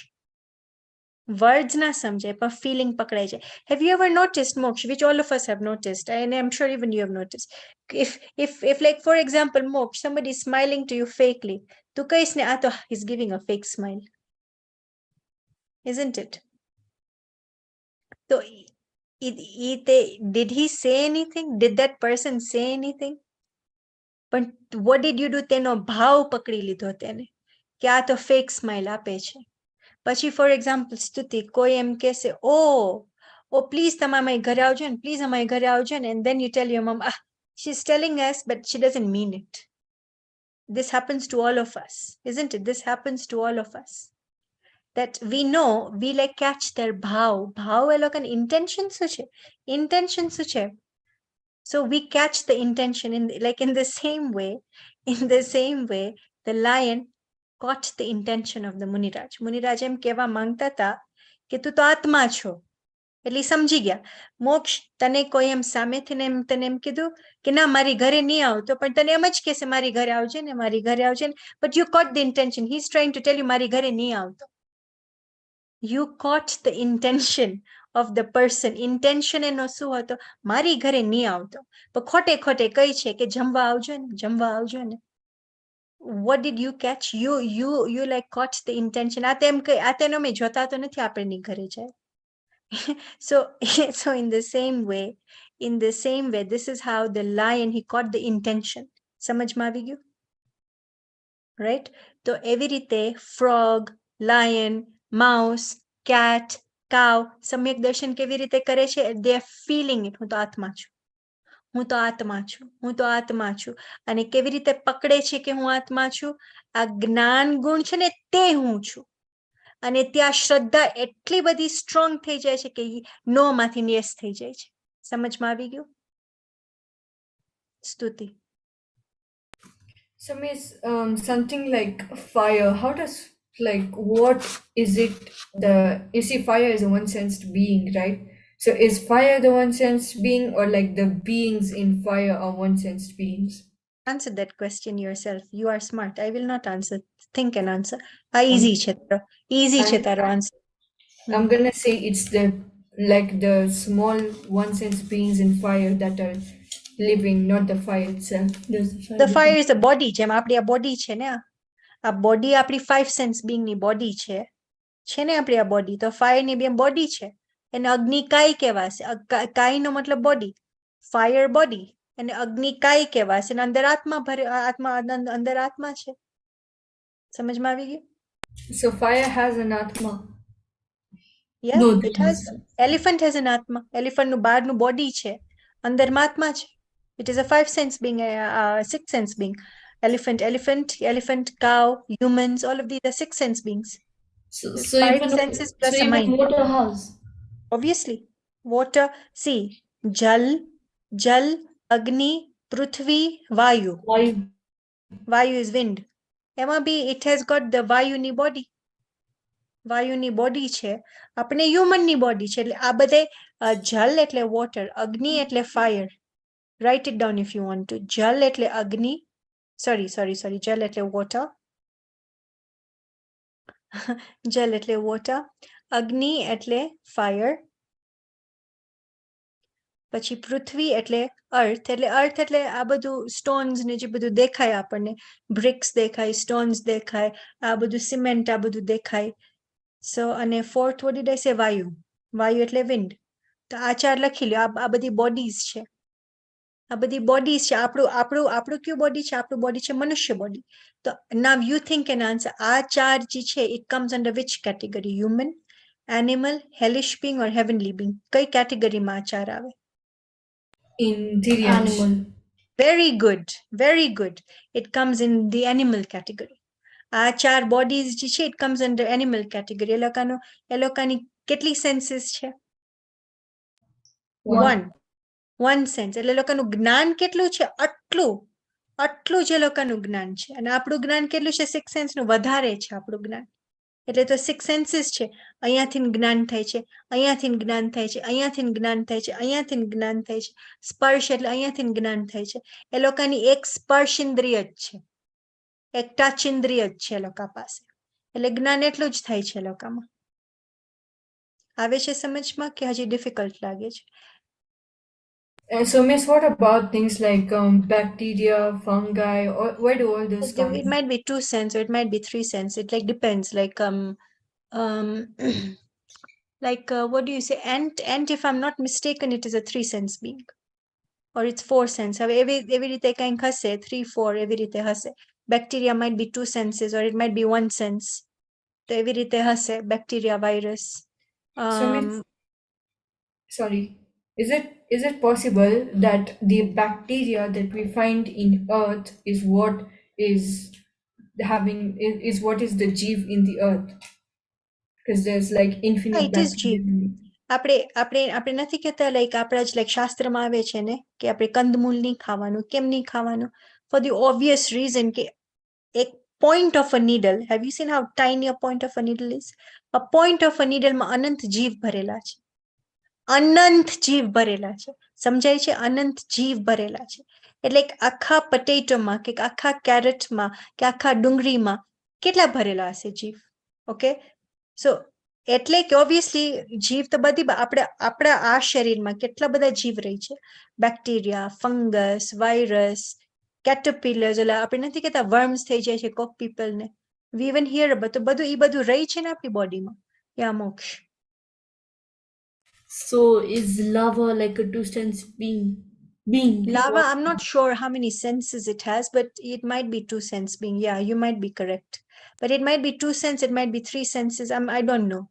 વર્ડ્સ ના સમજાય પણ ફિલિંગ પકડાઈ જાય. હેવ યુ એવર નોટિસ્ડ, મોક્ષ, which all of us have noticed, and I'm sure even you have noticed, if like for example, મોક્ષ, somebody is smiling to you fakely, તું કહીશ ને આ તો he's giving a fake smile, isn't it? So did he say anything? Did that person say anything? પણ what did you do? તેનો ભાવ પકડી લીધો તેને કે આ તો fake smile આપે છે. પછી ફોર એક્ઝામ્પલ સ્તુતિ, કોઈ એમ કહેશે ઓ પ્લીઝ તમે અમારી ઘરે આવજો ને, પ્લીઝ અમારી ઘરે આવજો ને, and then you tell your mom, she is telling us but she doesn't mean it. This happens to all of us, isn't it? This happens to all of us, that we know, we like catch their bhav એ લોકોની intention શું છે, intention શું છે. So we catch the intention in the same way the lion caught the intention of the Muniraj. Muniraj એમ કહેવા માંગતા હતા કે તું તો આત્મા છો, એટલે સમજી ગયા. મોક્ષ, તને કોઈ એમ સામેથી ને એમ તને એમ કીધું કે ના મારી ઘરે નહીં આવતો, પણ તને એમ જ કહેશે મારી ઘરે આવજે ને, મારી ઘરે આવજે ને, but you caught the intention. He is trying to tell you મારી ઘરે નહીં આવતો. You caught the intention of the person. Intention એનો શું હતો, મારી ઘરે નહીં આવતો, પણ ખોટે ખોટે કહી છે કે જમવા આવજો ને, જમવા આવજો ને. What did you catch? You like caught the intention. આ તેમ કે આ તેનો મેં જોતા તો નથી આપણે ઘરે જાય. So in the same way, this is how the lion, he caught the intention. સમજમાં આવી ગયું? Right? તો એવી રીતે frog, lion, mouse, cat, cow, સમ્યક દર્શન કેવી રીતે કરે છે? They are feeling it. હું તો આત્મા છું, હું તો આત્મા છું, હું તો આત્મા છું. અને કેવી રીતે પકડે છે કે હું આત્મા છું? આ જ્ઞાન ગુણ છે ને તે હું છું. અને ત્યાં શ્રદ્ધા એટલી બધી સ્ટ્રોંગ થઈ જાય છે કે નો માંથી યસ થઈ જાય છે. સમજમાં આવી ગયું? સ્તુતિ. So miss, something like fire, how does, like, what is it, you see fire is a one-sensed being, right? So is fire the one-sensed being, or like the beings in fire are one-sensed beings? Answer that question yourself. You are smart. I will not answer. Think and answer. Easy છે તારો. Easy છે તારો answer. I'm gonna say it's the small one-sensed beings in fire that are living, not the fire itself. The fire is a body. જેમ આપણી આ body છે ને, આ body આપણી 5 sense being ની body છે ને આપણી આ body. તો fire ની બે body છે. એને અગ્નિકાય કહેવાશે. કાય નો મતલબ body. Fire body. અને અગ્નિકાય કહેવાશે. અને અંદર આત્મા અંદર આત્મા છે. સમજમાં આવી ગયું? So fire has an atma. Yeah, No, it has. Elephant has an atma. Elephant નું બહારનું body છે, અંદરમાં આત્મા છે. It is a 5 sense being, 6 sense being. Elephant, cow, humans, all of these are 6 sense beings. So 5 even senses plus so a even mind. water has. Obviously, water, see, jal, agni, prithvi, vayu. Vayu is wind. એમાં બી it has got the વાયુની body. વાયુની body છે, આપણે humanની body છે. એટલે આ બધે જલ એટલે water, અગ્નિ એટલે fire. Write it down if you want to. જલ એટલે અગ્નિ, sorry, જલ એટલે water. જલ એટલે water, અગ્નિ એટલે fire, પછી પૃથ્વી એટલે earth. earth એટલે આ બધું stones ને જે બધું દેખાય આપણને, bricks દેખાય, stones દેખાય, આ બધું cement, આ બધું દેખાય. So અને fourth, what did I say? વાયુ એટલે wind. તો આ ચાર લખી લ્યો. આ બધી bodies છે. આ બધી bodies છે. આપણું કયું body છે? આપણું body છે મનુષ્ય body. તો now you think and answer. આ ચાર જે છે, it comes under which category? Human, animal, hellish being or heavenly being? કઈ category માં આ ચાર આવે? In Diryansh. Animal. Very good. It comes in the animal category. આ ચાર bodies જે છે, it comes under animal category. એ લોકોની કેટલી senses છે? One sense. એટલે લોકોનું જ્ઞાન કેટલું છે? આટલું જે લોકોનું જ્ઞાન છે. અને આપણું જ્ઞાન કેટલું છે? 6 sense નું વધારે છે આપણું જ્ઞાન. એટલે તો 6 senses છે. અહીંયાથી જ્ઞાન થાય છે, અહીંયાથી જ્ઞાન થાય છે, અહીંયાથી જ્ઞાન થાય છે, અહીંયાથી જ્ઞાન થાય છે. સ્પર્શ એટલે અહીંયાથી જ્ઞાન થાય છે. એ લોકોની એક સ્પર્શ ઇન્દ્રિય જ છે, એક ટચ ઇન્દ્રિય જ છે એ લોકો પાસે. એટલે જ્ઞાન એટલું જ થાય છે એ લોકોમાં. આવે છે સમજમાં કે હજી ડિફિકલ્ટ લાગે છે? So, Miss, what about things like bacteria, fungi, or where do all those come It in? might be 2 cents or it might be 3 cents. It like depends. Like like what do you say? Ant, if I'm not mistaken, it is a 3 cents being, or it's 4 cents. હવે એવી રીતે કંઈક હશે, 3, 4 એવી રીતે હશે. Bacteria might be 2 senses or it might be 1 sense. તો એવી રીતે હશે bacteria, virus. So, Miss, sorry, is it possible that the bacteria that we find in Earth is what is is what is the jeev in the Earth? Because there's like infinite it is bacteria. jeev. આપણે નથી કહેતા like આપણા જ like શાસ્ત્રમાં આવે છે ને કે આપણે કંદમૂળ નહીં ખાવાનું. કેમ નહીં ખાવાનું? ફોર ધી ઓબ્વિયસ રીઝન કે એક point of a needle, have you seen how tiny a point of a needle is? A point of a needle માં અનંત જીવ ભરેલા છે. અનંત જીવ ભરેલા છે. સમજાય છે? અનંત જીવ ભરેલા છે. એટલે આખા પટેટોમાં કે આખા કેરેટમાં કે આખા ડુંગળીમાં કેટલા ભરેલા હશે જીવ? ઓકે, સો એટલે કે ઓબ્વિયસલી જીવ તો બધી આપણા આ શરીરમાં કેટલા બધા જીવ રહી છે. બેક્ટેરિયા, ફંગસ, વાયરસ, caterpillars, ઓલા આપણે નથી કહેતા વર્મ્સ થઈ જાય છે કોક પીપલને. વી ઇવન હિયર અબાઉટ. તો બધું એ બધું રહી છે ને આપણી બોડીમાં. યા મોક્ષ. So is lava like a 2 cents being? Lava, I'm not sure how many senses it has, but it might be 2 cents being. Yeah, you might be correct. But it might be 2 cents, it might be 3 senses. I don't know.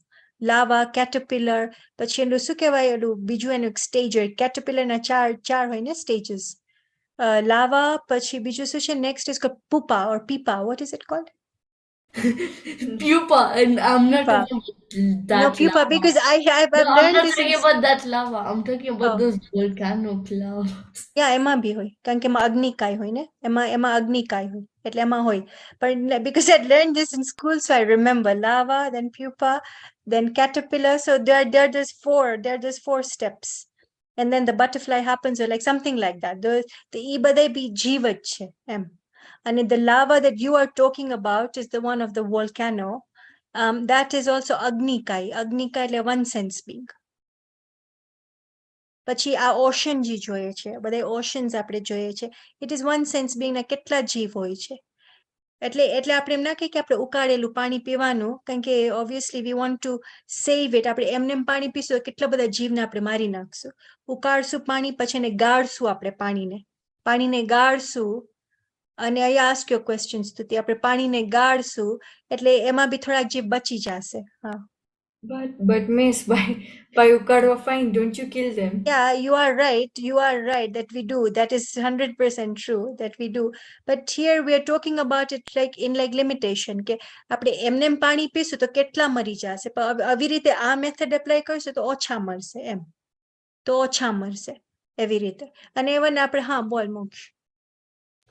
Lava, caterpillar, પછી એનું શું કહેવાય એનું બીજું એનું stage હોય. caterpillar ના ચાર હોય ને stages. Lava, પછી બીજું શું છે? Next is called pupa or pipa. What is it called? Pupa, and I'm not Pupa. talking about that No, pupa, lava. because I've No, I'm learned not this in talking about that lava. I'm talking about Oh. those volcano clouds. Yeah, એમાં બી હોય કારણ કે એમાં અગ્નિકાય હોય ને, એમાં અગ્નિકાય હોય એટલે એમાં હોય. But because I learned this in school, so I remember lava, then pupa, then caterpillar. So there are just four steps, and then the butterfly happens or like something like that. The ઈ બધાય બી જીવ જ છે એમ. And the lava that you are talking about is the one of the volcano. That is also agnikai. Agnikai એટલે one sense being. પછી આ ocean જે જોઈએ છે, બધા ઓશન્સ આપણે જોઈએ છે, ઇટ ઇઝ વન સેન્સ બીંગના કેટલા જીવ હોય છે. એટલે આપણે એમ ના કહીએ કે આપણે ઉકાળેલું પાણી પીવાનું, કારણ કે obviously we want to save it. આપણે એમને પાણી પીશું તો કેટલા બધા જીવને આપણે મારી નાખશું. ઉકાળશું પાણી, પછી એને ગાળશું આપણે પાણીને ગાળશું. અને અહીંયા આસ્ક યોર ક્વેશ્ચન સ્તુતિ. આપણે પાણીને ગાળશું એટલે એમાં બી થોડાક જીવ બચી જશે. હા. But Miss, by Ukadwa fine, don't you kill them? Yeah, you are right. You are right that we do. That is 100% true that we do. But here we are talking about it like in like limitation. કે આપણે એમને પાણી પીશું તો કેટલા મરી જશે. પણ આવી રીતે આ મેથડ એપ્લાય કરશું તો ઓછા મરશે એમ. તો ઓછા મરશે એવી રીતે. અને even આપણે હા બોલ મોક્ષ.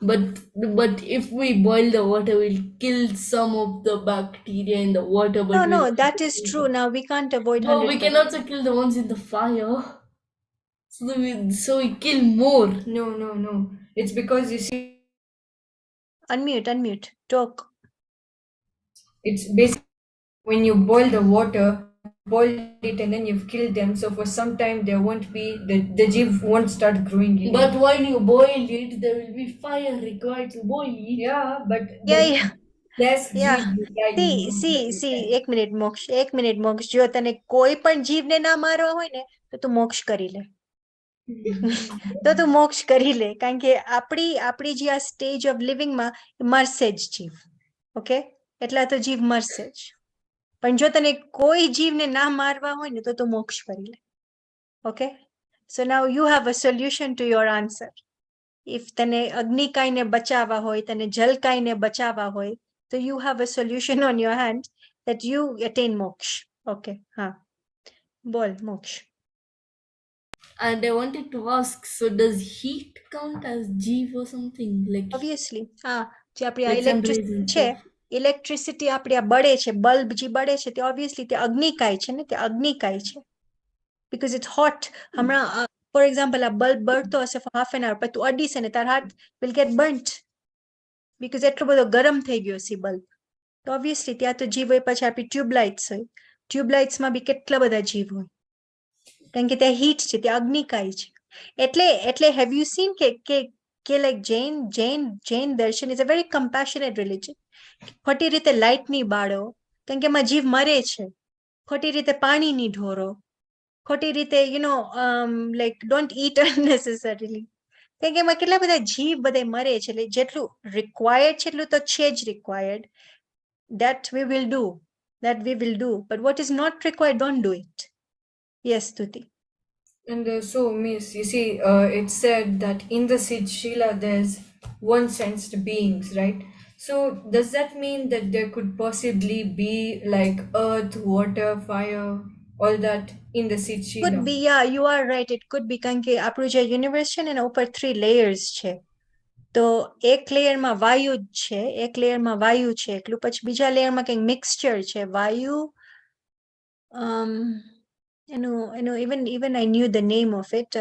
But if we boil the water, we'll kill some of the bacteria in the water. But No, we'll that is true. Now we can't avoid No, 100%. we can also kill the ones in the fire. So we kill more. No. It's because you see, Unmute. Talk. it's basically when you boil the water, boil it and then you've killed them. So for some time there won't be the jeev won't start growing again. But when you boil it, there will be fire required to boil it. Yeah, but Yeah. less Yeah. jeev will die in the See, એક minute મોક્ષ. જો તને કોઈ પણ જીવને ના મારવા હોય ને તો તું મોક્ષ કરી લે. તો તું મોક્ષ કરી લે, કારણ કે આપણી જે આ સ્ટેજ ઓફ લિવિંગમાં મરશે જ જીવ. ઓકે, એટલા તો જીવ મરશે જ. પણ જો તને કોઈ જીવને ના મારવા હોય ને તો તું મોક્ષ કરી લે. Okay, so now you have a solution to your answer. If તને અગ્નિકાયને બચાવવા હોય, તને જલકાયને બચાવવા હોય, so you have a solution on your hand that you attain moksha. Okay, ha. Bol moksha. And I wanted to ask, so does heat count as jeev or something? Like Obviously, જે આપણી આ like sun rays electricity and છે, stuff. electricity આપણી આ બળે છે, bulb જે બળે છે તે obviously તે અગ્નિકાય છે ને, તે અગ્નિકાય છે. Because it's hot. હમણાં for example આ બલ્બ બળતો હશે for half an hour, પછી તું અડીશે ને તારા હાથ will get burnt. Because એટલો બધો ગરમ થઈ ગયો છે બલ્બ. તો obviously ત્યાં તો જીવ હોય, પછી આપણી ટ્યુબલાઇટ્સ હોય. ટ્યુબલાઇટ્સમાં બી કેટલા બધા જીવ હોય, કારણ કે ત્યાં હીટ છે, ત્યાં અગ્નિકાય છે. એટલે હેવ યુ સીન કે લાઈક જૈન દર્શન ઇઝ અ વેરી કમ્પેશનેટ રિલિજન. ખોટી રીતે લાઇટ નહીં બાળો, કારણ કે એમાં જીવ મરે છે. ખોટી રીતે પાણી નહીં ઢોરો, ખોટી રીતે લાઈક ડોન્ટ ઈટ અનનેસેસરીલી, કારણ કે એમાં કેટલા બધા જીવ બધે મરે છે. એટલે જેટલું રિક્વાયર્ડ છે એટલું તો છે જ required. that we will do, but what is not required, don't do it. Yes, Tuti. And so, Miss, you see, it's said that in the Sid Shila there's one-sensed beings, right? So does that mean that there could possibly be like earth, water, fire, all that in the Sid Shila? Could be, yeah, you are right, it could be, કારણ કે આપણું જે universe છે ને એના ઉપર 3 layers છે. તો એક લેયરમાં વાયુ જ છે, એક લેયરમાં વાયુ છે એકલું, પછી બીજા લેયરમાં કંઈક મિક્સચર છે વાયુ. even I knew the name of it.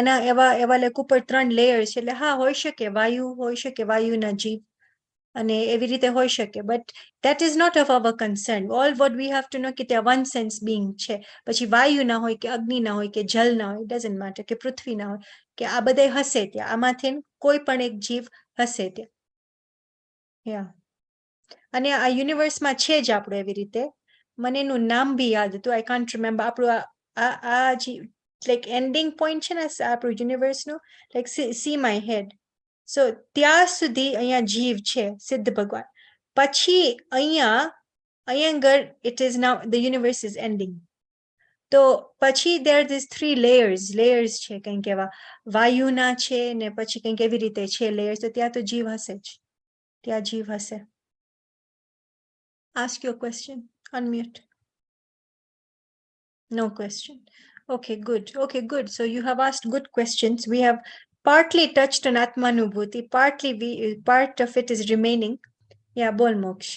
એના એવા લાઈક ઉપર 3 લેયર છે. એટલે હા, હોઈ શકે વાયુ, હોઈ શકે વાયુના જીવ, અને એવી રીતે હોઈ શકે. But that is not of our concern. All what we have to know કે ત્યાં one sense being છે. પછી વાયુ ના હોય કે અગ્નિ ના હોય કે જલ ના હોય, doesn't matter, કે પૃથ્વી ના હોય, કે આ બધે હશે ત્યાં, આમાંથી કોઈ પણ એક જીવ હશે ત્યાં. યા, અને આ યુનિવર્સમાં છે જ આપણું એવી રીતે. મને એનું નામ બી યાદ હતું, I can't remember. આપણું આ લાઈક એન્ડિંગ પોઈન્ટ છે ને આપણું યુનિવર્સનું, લાઈક see my head. સો ત્યાં સુધી અહીંયા જીવ છે, સિદ્ધ ભગવાન. પછી અહીંયા it is now the universe is ending. તો પછી there are these 3 layers છે, કંઈક એવા વાયુના છે ને પછી કંઈક એવી રીતે છે લેયર્સ. તો ત્યાં તો જીવ હશે જ, ત્યાં જીવ હશે. Ask your question, unmute. No question. Okay, good. So you have asked good questions. We have partly touched on Atmanubhuti, part of it is remaining. Yeah, bol Moksh.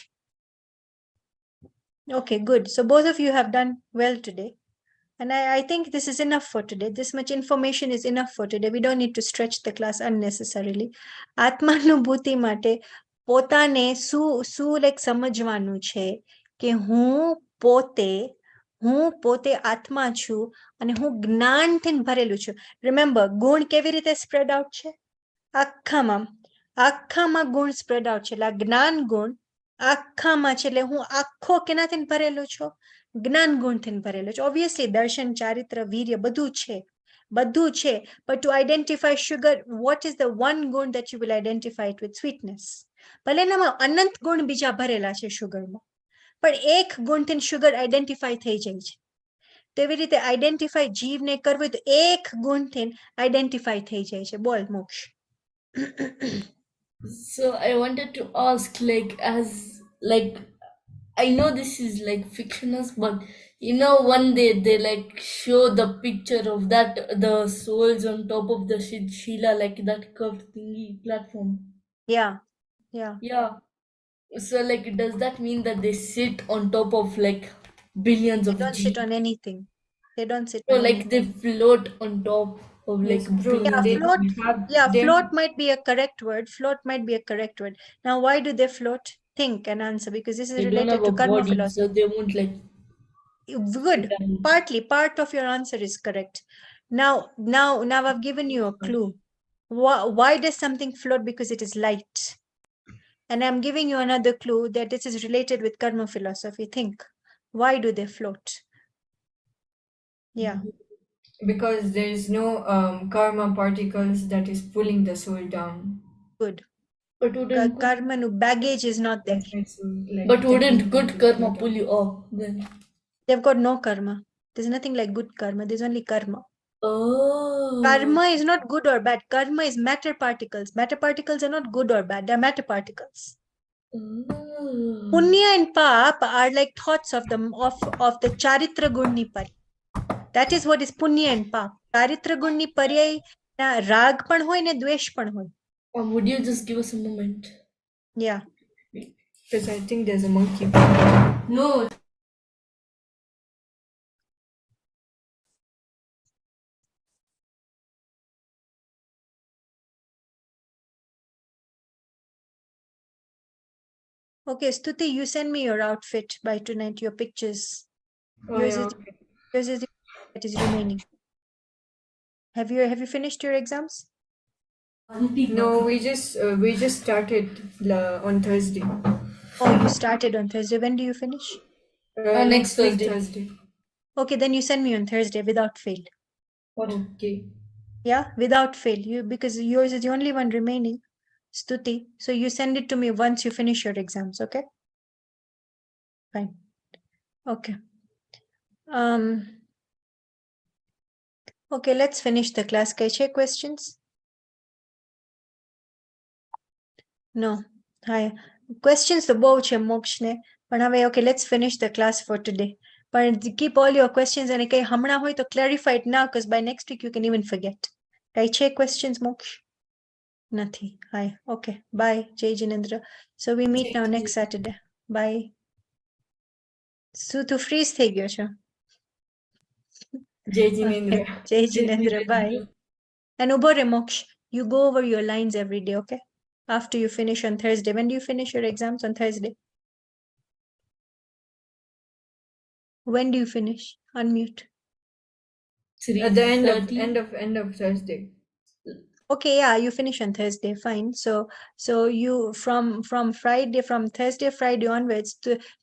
Okay, good. So both of you have done well today. And I think this is enough for today. This much information is enough for today. We don't need to stretch the class unnecessarily. Atmanubhuti માટે પોતાને શું like સમજવાનું છે કે હું પોતે આત્મા છું અને હું જ્ઞાનથી ભરેલું છું. રિમેમ્બર, ગુણ કેવી રીતે સ્પ્રેડ આઉટ છે? આખામાં ગુણ સ્પ્રેડ આઉટ છે. એટલે આ જ્ઞાન ગુણ આખામાં છે. એટલે હું આખો કેનાથી ભરેલો છું? જ્ઞાન ગુણથી ભરેલો છે. ઓબ્વિયસલી દર્શન, ચારિત્ર, વીર્ય બધું છે. But to identify sugar, what is the one gun that you will identify it with? Sweetness. ભલે એનામાં અનંત ગુણ બીજા ભરેલા છે સુગરમાં, પણ એક ગુણથી સુગર આઈડેન્ટિફાઈ થઈ જાય છે. તેવી રીતે આઈડેન્ટિફાઈ જીવને કરવું તો એક ગુણથી આઈડેન્ટિફાઈ થઈ જાય છે. બોલ મોક્ષ. So I wanted to ask, I know this is like fictional, but one day they like show the picture of that, the souls on top of the Shila, like that curved thingy platform. Yeah. Yeah. So like, does that mean that they sit on top of like billions They of don't sit on anything. They don't sit So on like anything. they float on top of Yes, like true. billions They of float. have Yeah, they float might be a correct word. Now, why do they float? Think and answer, because this is They don't related have to a karma body, philosophy. so they won't like Good. down. Part of your answer is correct. Now I've given you a clue. Why does something float? Because it is light. And I'm giving you another clue that this is related with karma philosophy. Think. Why do they float? Yeah. because there is no karma particles that is pulling the soul down. Good. But wouldn't Karma no baggage is not there. That's why it's so, like, but wouldn't good technically karma float pull down. you up then? They've got no karma. There's nothing like good karma. There's only karma. Oh. Karma is not good or bad. Karma is matter particles. Matter particles are not good or bad. They're matter particles. Oh. Punya and pap are like thoughts of the charitra gunni pari. That is what is punya and pap. Charitra gunni paryay na rag pan hoy ne dvesh pan hoy. Would you just give us a moment? Yeah. Because I think there's a monkey. No. Okay, Stuti, you send me your outfit by tonight, your pictures. Oh Yours yeah, is okay. yours is the that is remaining. Have you finished your exams? No, we just started on Thursday. Oh, you started on Thursday. When do you finish? Next Next week Thursday. Thursday. Okay, then you send me on Thursday without fail. What? Okay. Yeah, without fail. You because yours is the only one remaining, Stuti. So you send it to me once you finish your exams, okay? Fine. Okay. Okay, let's finish the class. Can I check questions? No. Hi. Questions the bow છે મોક્ષને પણ હવે okay, let's finish the class for today. But keep all your questions and કઈ હમણાં હોય તો clarify it now because by next week you can even forget. કઈ છે questions મોક્ષ? નથી. Hi. Okay. Bye. Jai Jinendra. So we meet now next Saturday. Bye. Su tu freeze થઈ ગયો છો. Jai Jinendra. Jai Jinendra. Bye. And Ubore Moksh, you go over your lines every day, okay? After you finish on Thursday. When do you finish your exams on Thursday? When do you finish? Unmute. At the end of 3:30. end of Thursday. Okay, yeah, you finish on Thursday. Fine. So you from Friday, from Thursday, Friday onwards,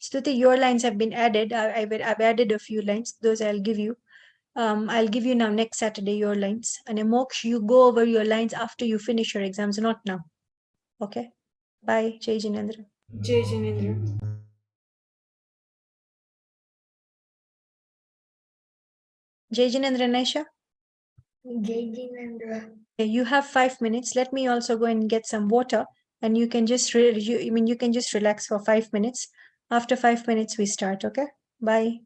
Stuti, your lines have been added. I've added a few lines. Those I'll give you. I'll give you now next Saturday your lines. And Moksh, you go over your lines after you finish your exams, not now. Okay. Bye. Jai Jinendra. Jai Jinendra. Jai Jinendra Naisha. Jai Jinendra. Okay, you have 5 minutes. Let me also go and get some water, and you can just you can just relax for 5 minutes. After 5 minutes, we start. Okay. Bye.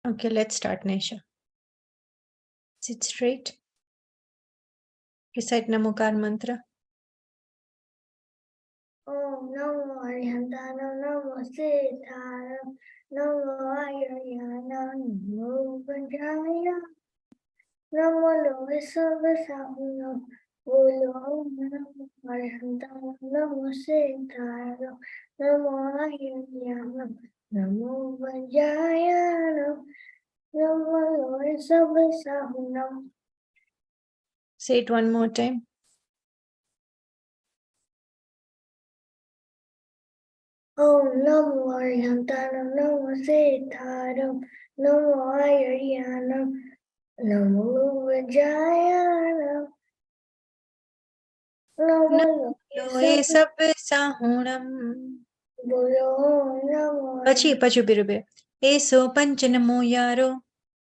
Okay, let's start, Naisha. Sit straight. Recite Namokar mantra. Om Namo Arihantana Namo Siddhara Namo Ayurveda Namo Panchaya Namo Lovisavasahuna Bolo Om Namo Arihantana Namo Siddhara Namo Ayurveda Namo Panchaya Namo Lovisavasahuna. Say it one more time. Om Namo Arihantana Namo Siddhara Namo Ayurveda Namo Vajaya Namo Loe sab sahunam. Bolo Namo Pachu birubi. Eso panchanamo yaro.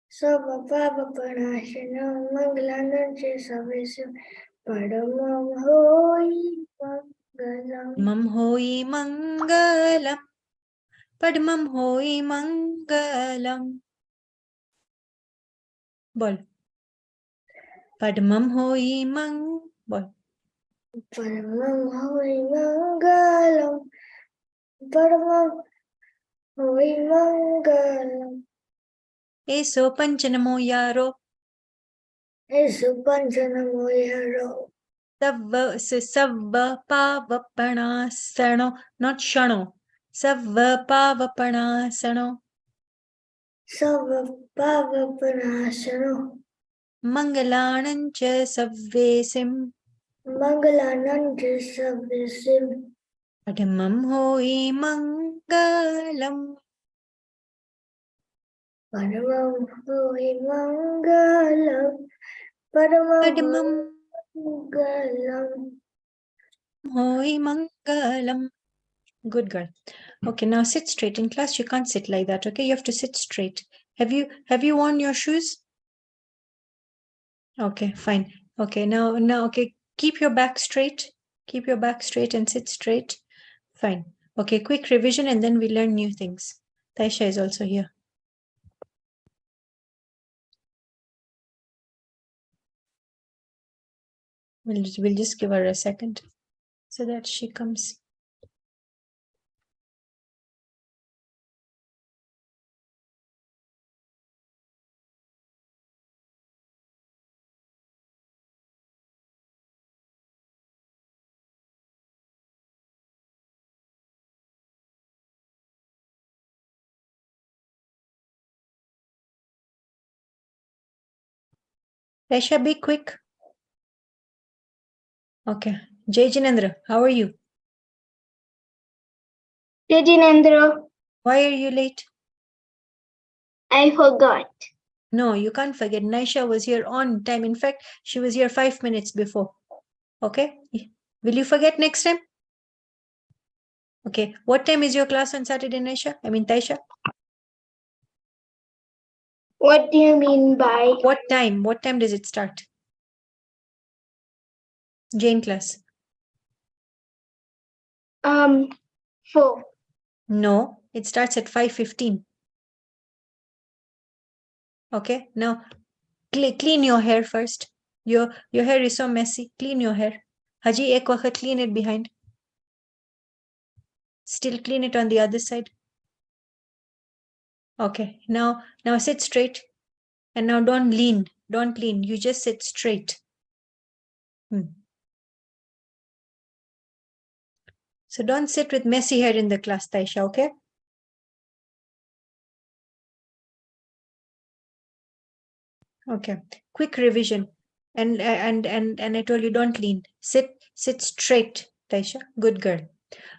Sava Pava Parashana Mangalananche Savisu Padamam Hoi Mangalam Mam hoi mangalam. Padmam hoi mangalam. Bol. Padmam hoi bol. Padamam Hoi Mangalam Padamam Hoi Mangalam Eso panchanamo yaro. Esu Panchana Moyaro Savva pavapanasano. Not shano. Savva pavapanasano. Sava Pava Parashana Mangalanancha savvesim. Mangalananche Savisim Padmam hoi mangalam. Paramam Hoi Mangalam Paramam Padmam Mangalam. hoi mangalam. Good girl. Okay, now sit straight. In class, you can't sit like that. Okay, you have to sit straight. Have you worn your shoes? Okay, fine. Okay, now, okay, keep your back straight. Keep your back straight and sit straight. Fine. Okay, quick revision and then we learn new things. Taisha is also here. We'll just give her a second so that she comes. Taisha, be quick. Okay. Jai Jinendra, how are you? Jinendra, Why are you late? I forgot. No, you can't forget. Naisha was here on time. In fact, she was here 5 minutes before. Okay? Will you forget next time? Okay. What time is your class on Saturday, Naisha? I mean, Taisha? What do you mean by? What time? What time does it start? Jane class. 4. No, it starts at 5:15. Okay. Now, clean your hair first. Your hair is so messy. Clean your hair. Haji, ek wakhat clean it behind. Still clean it on the other side. Okay. Now sit straight. And now don't lean. Don't lean. You just sit straight. So don't sit with messy hair in the class, Taisha, okay? Okay. Quick revision. And I told you don't lean. Sit straight, Taisha. Good girl.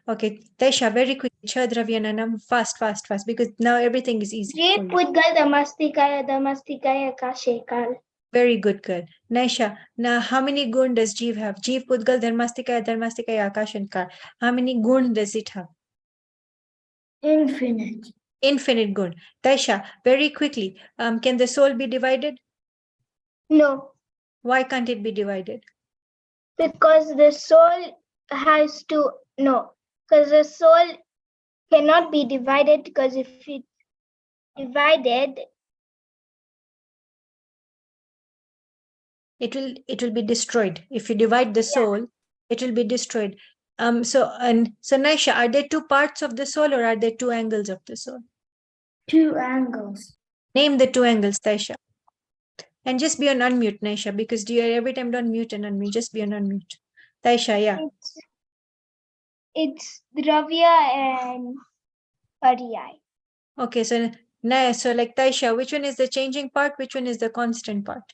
Okay, Taisha, very quick. Chhadravyananam, fast, because now everything is easy. Je for you. Pudgal Damastikaya Kashekal. Very good girl. Naisha, now how many gun does Jeev have? Jeev, Pudgal, Dharmastikaya, Akash and Kal. How many gun does it have? Infinite. Infinite gun. Taisha, very quickly. Can the soul be divided? No, Why can't it be divided? because the soul has to, no, because the soul cannot be divided, because if it's divided, It will be destroyed. If you divide the soul, it will be destroyed. So Naisha, are there two parts of the soul or are there two angles of the soul? Two angles. Name the two angles, Taisha. And just be on unmute, Naisha, because every time don't mute and unmute, just be on unmute. Taisha, yeah. It's Dravya and Pariyai. Okay, so like Taisha, which one is the changing part? Which one is the constant part?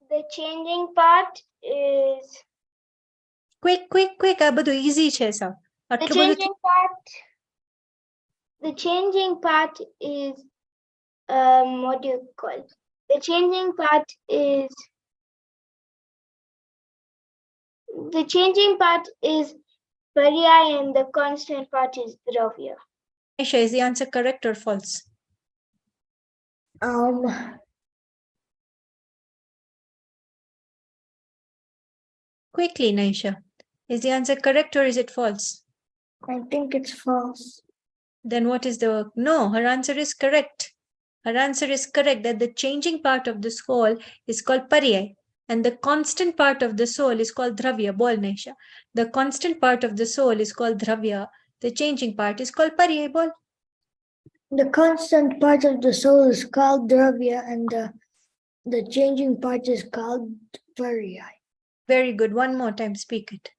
The changing part is Quick. આ બધું easy છે સાવ. the આટલું બધું changing part. The changing part is what do you call it? The changing part is Pariyai and the constant part is Dravya. Naisha, is the answer correct or false? Quickly, Naisha. Is the answer correct or is it false? I think it's false. Then what is the... No, her answer is correct. Her answer is correct that the changing part of the soul is called Pariyai and the constant part of the soul is called Dravya. Bol, Naisha. The constant part of the soul is called Dravya. The changing part is called Pariyai. Bol. The constant part of the soul is called Dravya and the changing part is called Pariyai. Very good. One more time, speak it.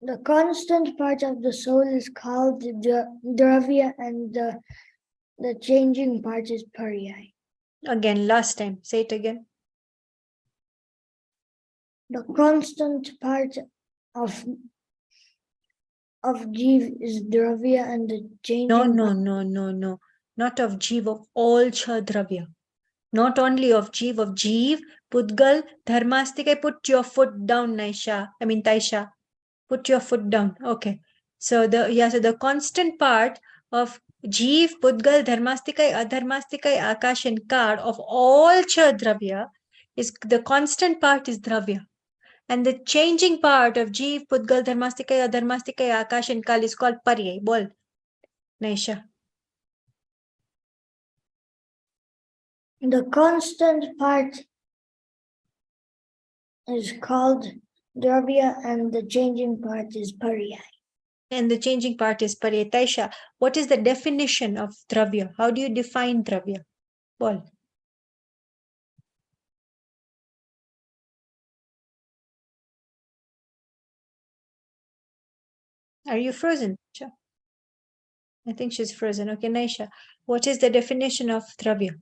The constant part of the soul is called Dravya and the changing part is Pariyai. Again, last time. Say it again. The constant part of Jeev is Dravya and the changing No. Not of Jeev, of all Dravya. Not only of Jeev, Pudgal, Dharmastika. Put your foot down, Taisha. Put your foot down. Okay. So the constant part of Jeev, Pudgal, Dharmastika, Adharmastika, Akash and Kard of all Dravya is the constant part is Dravya. And the changing part of Jeev, Pudgal, Dharmastika, Adharmastika, Akash and Kal is called Pariyai. Bol, Naisha. The constant part is called Dravya and the changing part is Pariyai. And the changing part is Pariyai. Taisha, what is the definition of Dravya? How do you define Dravya? Bol. Are you frozen? I think she's frozen. Okay, Naisha, what is the definition of Dravya?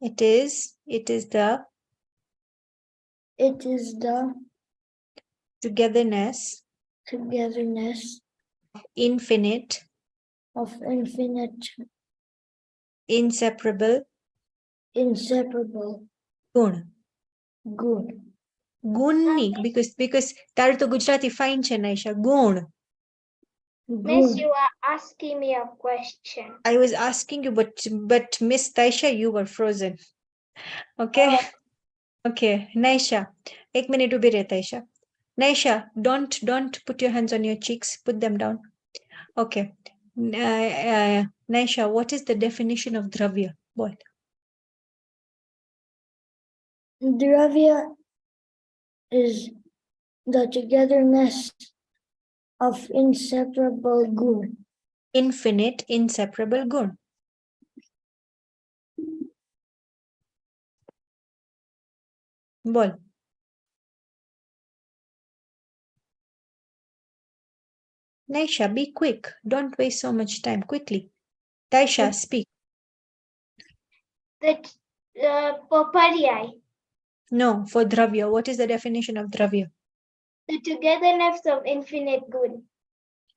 It is the togetherness infinite of infinite inseparable gun. Gunni, because તારું તો Gujarati fine છે Naisha. Gun. Miss, you are asking me a question. I was asking you, but Miss Taisha, you were frozen. Okay. Okay, Naisha. 1 minute ऊभी रह Taisha. Naisha, don't put your hands on your cheeks. Put them down. Okay. Naisha, what is the definition of Dravya? What? Dravya is the togetherness of inseparable gun. Infinite inseparable gun. Bol. Naisha, be quick. Don't waste so much time. Quickly. Taisha, speak. That for Pariyai, No, for Dravya. What is the definition of Dravya? the togetherness of infinite good.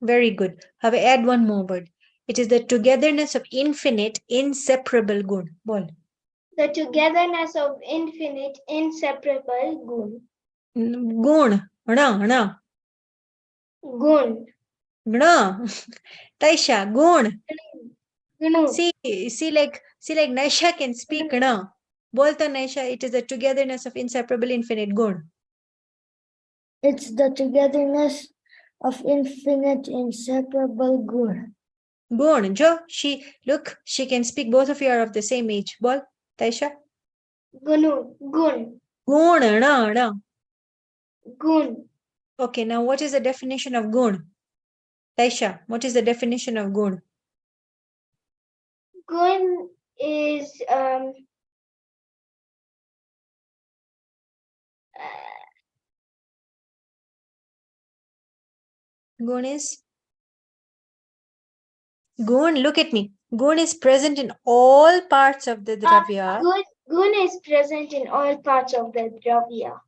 Very good. Have I add one more word? It is the togetherness of infinite inseparable gun. Bol. The togetherness of infinite inseparable good. Gun. Gna. Gun. Gna. Taisha, gun. Gnu. See like Naisha can speak Gna. Bolta Naisha, it is the togetherness of inseparable infinite gun. It's the togetherness of infinite inseparable gun. Gun. Jo, she can speak. Both of you are of the same age. Bol, Taisha. Gun. Gun. Gun, na. Gun. Okay, now what is the definition of gun? Taisha, what is the definition of gun? Gun is Gun is? Gun, look at me. Gun is present in all parts of the Dravya gun is present in all parts of the Dravya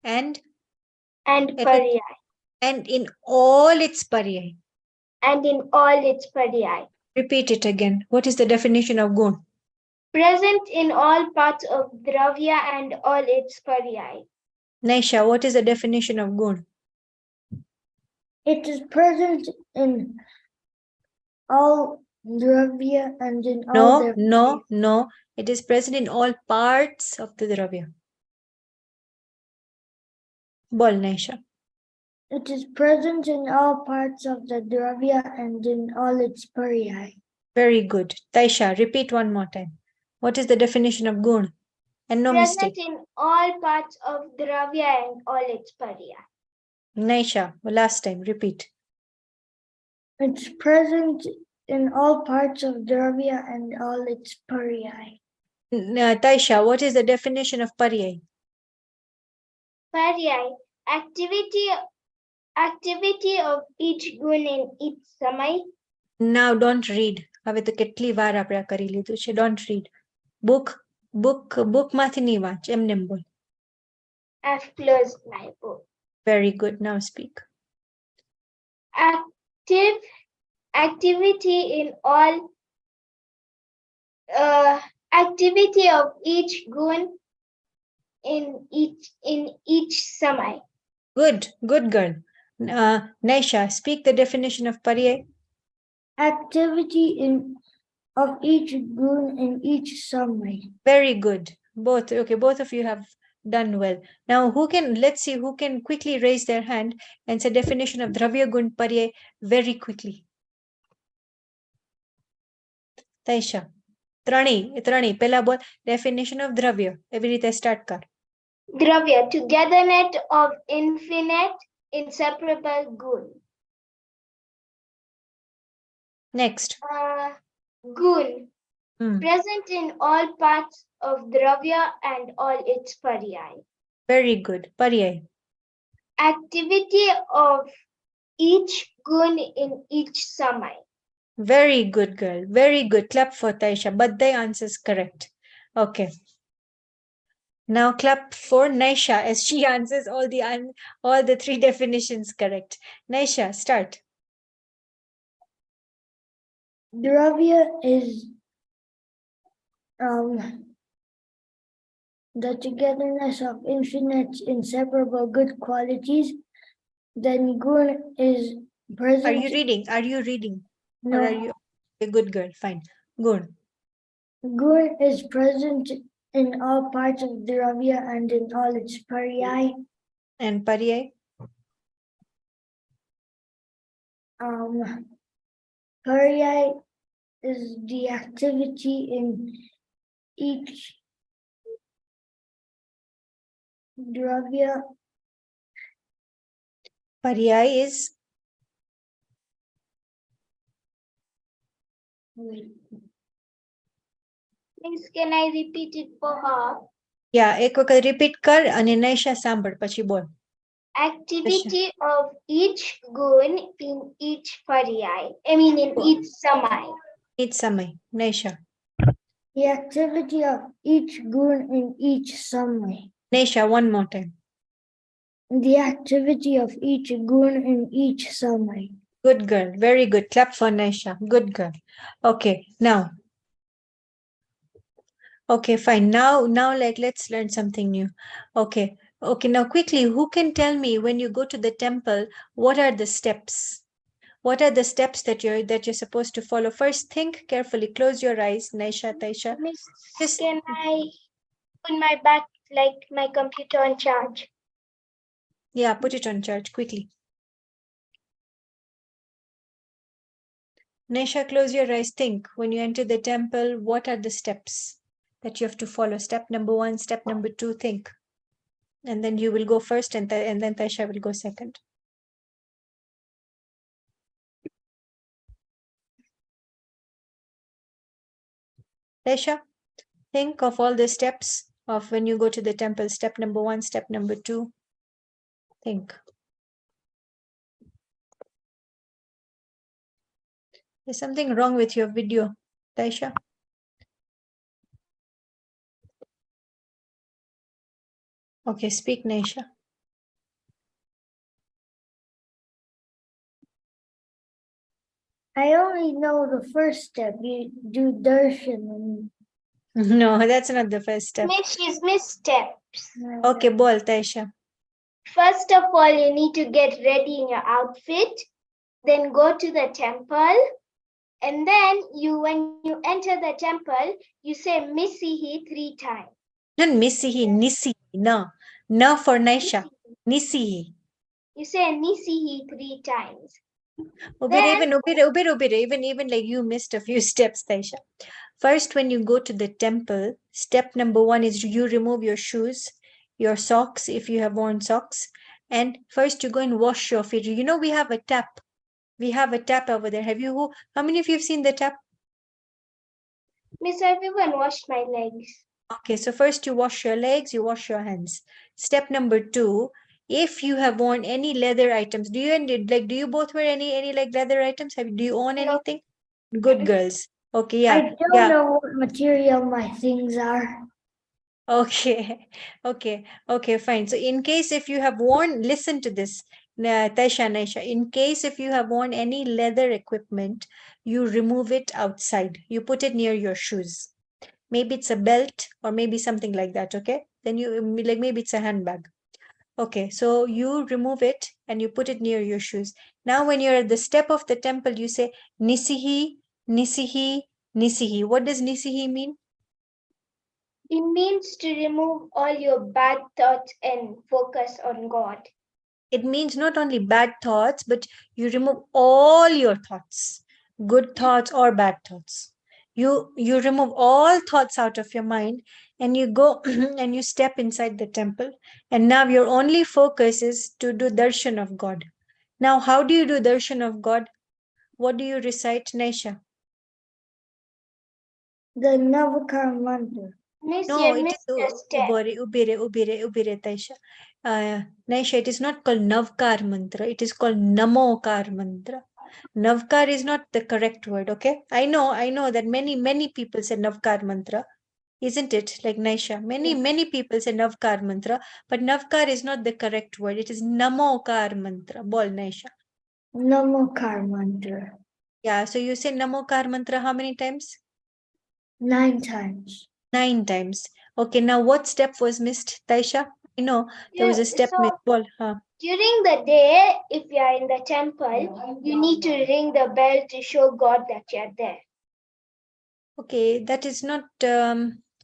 and and it is- Paryay and in all its paryai. and in all its Paryay. Repeat it again. What is the definition of gun? Present in all parts of Dravya and all its Paryay. Naisha, what is the definition of gun? It is present in all Dravya and in all their No. It is present in all parts of the Dravya. Bol, Naisha. It is present in all parts of the Dravya and in all its Paryai. Very good. Taisha, repeat one more time. What is the definition of gun? And no Present mistake. in all parts of Dravya and all its Paryay. Naisha, last time, repeat. It's present in all parts of Dravya and all its Paryai. Taisha, what is the definition of paryai? Paryay, activity of each gun in each samay. Now don't read. હવે તો કેટલી વાર આપણે કરી લીધું છે. Don't read. Book માંથી નહીં વાંચ. એમને એમ બોલ. I've closed my book. Very good. Now speak. Activity in all activity of each gun in each samay. Good girl. Naisha, speak the definition of paryai. Activity of each gun in each samay. Very good. Both of you have done well. Now let's see who can quickly raise their hand and say definition of Dravya Gun Paryai very quickly. Taisha. ત્રણેય પેલા બોલ definition of Dravya. એવી રીતે start કર. Dravya, togetherness of infinite inseparable gun. Next. Gun, Hmm. present in all parts of Dravya and all its Paryay. Very good. Paryai. Activity of each gun in each samay. Very good, girl. Very good. Clap for Taisha. Badai answers correct. Okay. Now clap for Naisha as she answers all the three definitions correct. Naisha, start. Dravya is the togetherness of infinite inseparable good qualities. Then gun is present. Are you reading? No. Or are you a good girl? Fine. Good. Gun is present in all parts of Dravya and in all its Paryai. And Paryai? Paryai is the activity in each Dravya. Paryai is? Wait. Please, can I repeat it for her? Yeah, એક વખત repeat કર અને Naisha સાંભળ પછી બોલ. Activity of each gun in each Paryai. I mean in each samay. Each samay. Naisha. The activity of each gun in each samay. Naisha, one more time. The activity of each gun in each samay. Good girl. Very good. Clap for Naisha. Good girl. Okay, now. Okay, fine. Now let's learn something new. Okay, now quickly, who can tell me when you go to the temple, what are the steps? What are the steps that you're supposed to follow? First, think carefully. Close your eyes, Naisha, Taisha. Miss, Just- can I put my back like my computer on charge? Yeah, put it on charge quickly. Nesha, close your eyes. Think, when you enter the temple, what are the steps that you have to follow? Step number 1, step number 2, think. And then you will go first and then Taisha will go second. Taisha, think of all the steps of when you go to the temple. Step number 1, step number 2. Think. There's something wrong with your video, Taisha. Okay, speak, Nesha. I only know the first step. You do darshan. No, that's not the first step. Miss, she's missed steps. Okay, bol, Taisha. First of all, you need to get ready in your outfit, then go to the temple, and then when you enter the temple, you say Misihi 3 times. Not Misihi, Nisihi. No. No for Nesha. Nisihi. You say Nisihi 3 times. Even like you missed a few steps, Taisha. First, when you go to the temple, step number 1 is you remove your shoes, your socks, if you have worn socks. And first you go and wash your feet. You know, we have a tap. We have a tap over there. How many of you have seen the tap? Miss, I've even washed my legs. Okay, so first you wash your legs, you wash your hands. Step number 2, if you have worn any leather items, do you both wear any like leather items? Do you own No. anything? Good girls. Okay, I yeah. don't know what material my things are. Okay, okay, fine. So in case if you have worn, listen to this, Taisha, Naisha, in case if you have worn any leather equipment, you remove it outside. You put it near your shoes. Maybe it's a belt or maybe something like that, okay? Then you, like maybe it's a handbag. Okay, so you remove it and you put it near your shoes. Now when you're at the step of the temple, you say, Nisihi, Nisihi, Nisihi. What does Nisihi mean? It means to remove all your bad thoughts and focus on God. It means not only bad thoughts, but you remove all your thoughts, good thoughts or bad thoughts. You remove all thoughts out of your mind and you go and you step inside the temple. And now your only focus is to do darshan of God. Now, how do you do darshan of God? What do you recite, Naisha? The Navakar mantra. Miss, No, you it missed a is step. Ubire, Taisha. Naisha, it is not called Navkar mantra. It is called Namokar mantra. Navkar is not the correct word, okay? I know that many people say Navkar mantra, isn't it? Like Naisha, many people say Navkar mantra, but Navkar is not the correct word. It is Namokar mantra. Bol, Naisha. Namakar mantra. Yeah, so you say Namokar mantra how many times? 9 times. 9 times. Okay, now what step was missed, Taisha? I know there was a step missed. Bol, During the day, if you are in the temple, you need to ring the bell to show God that you are there. Okay, that is not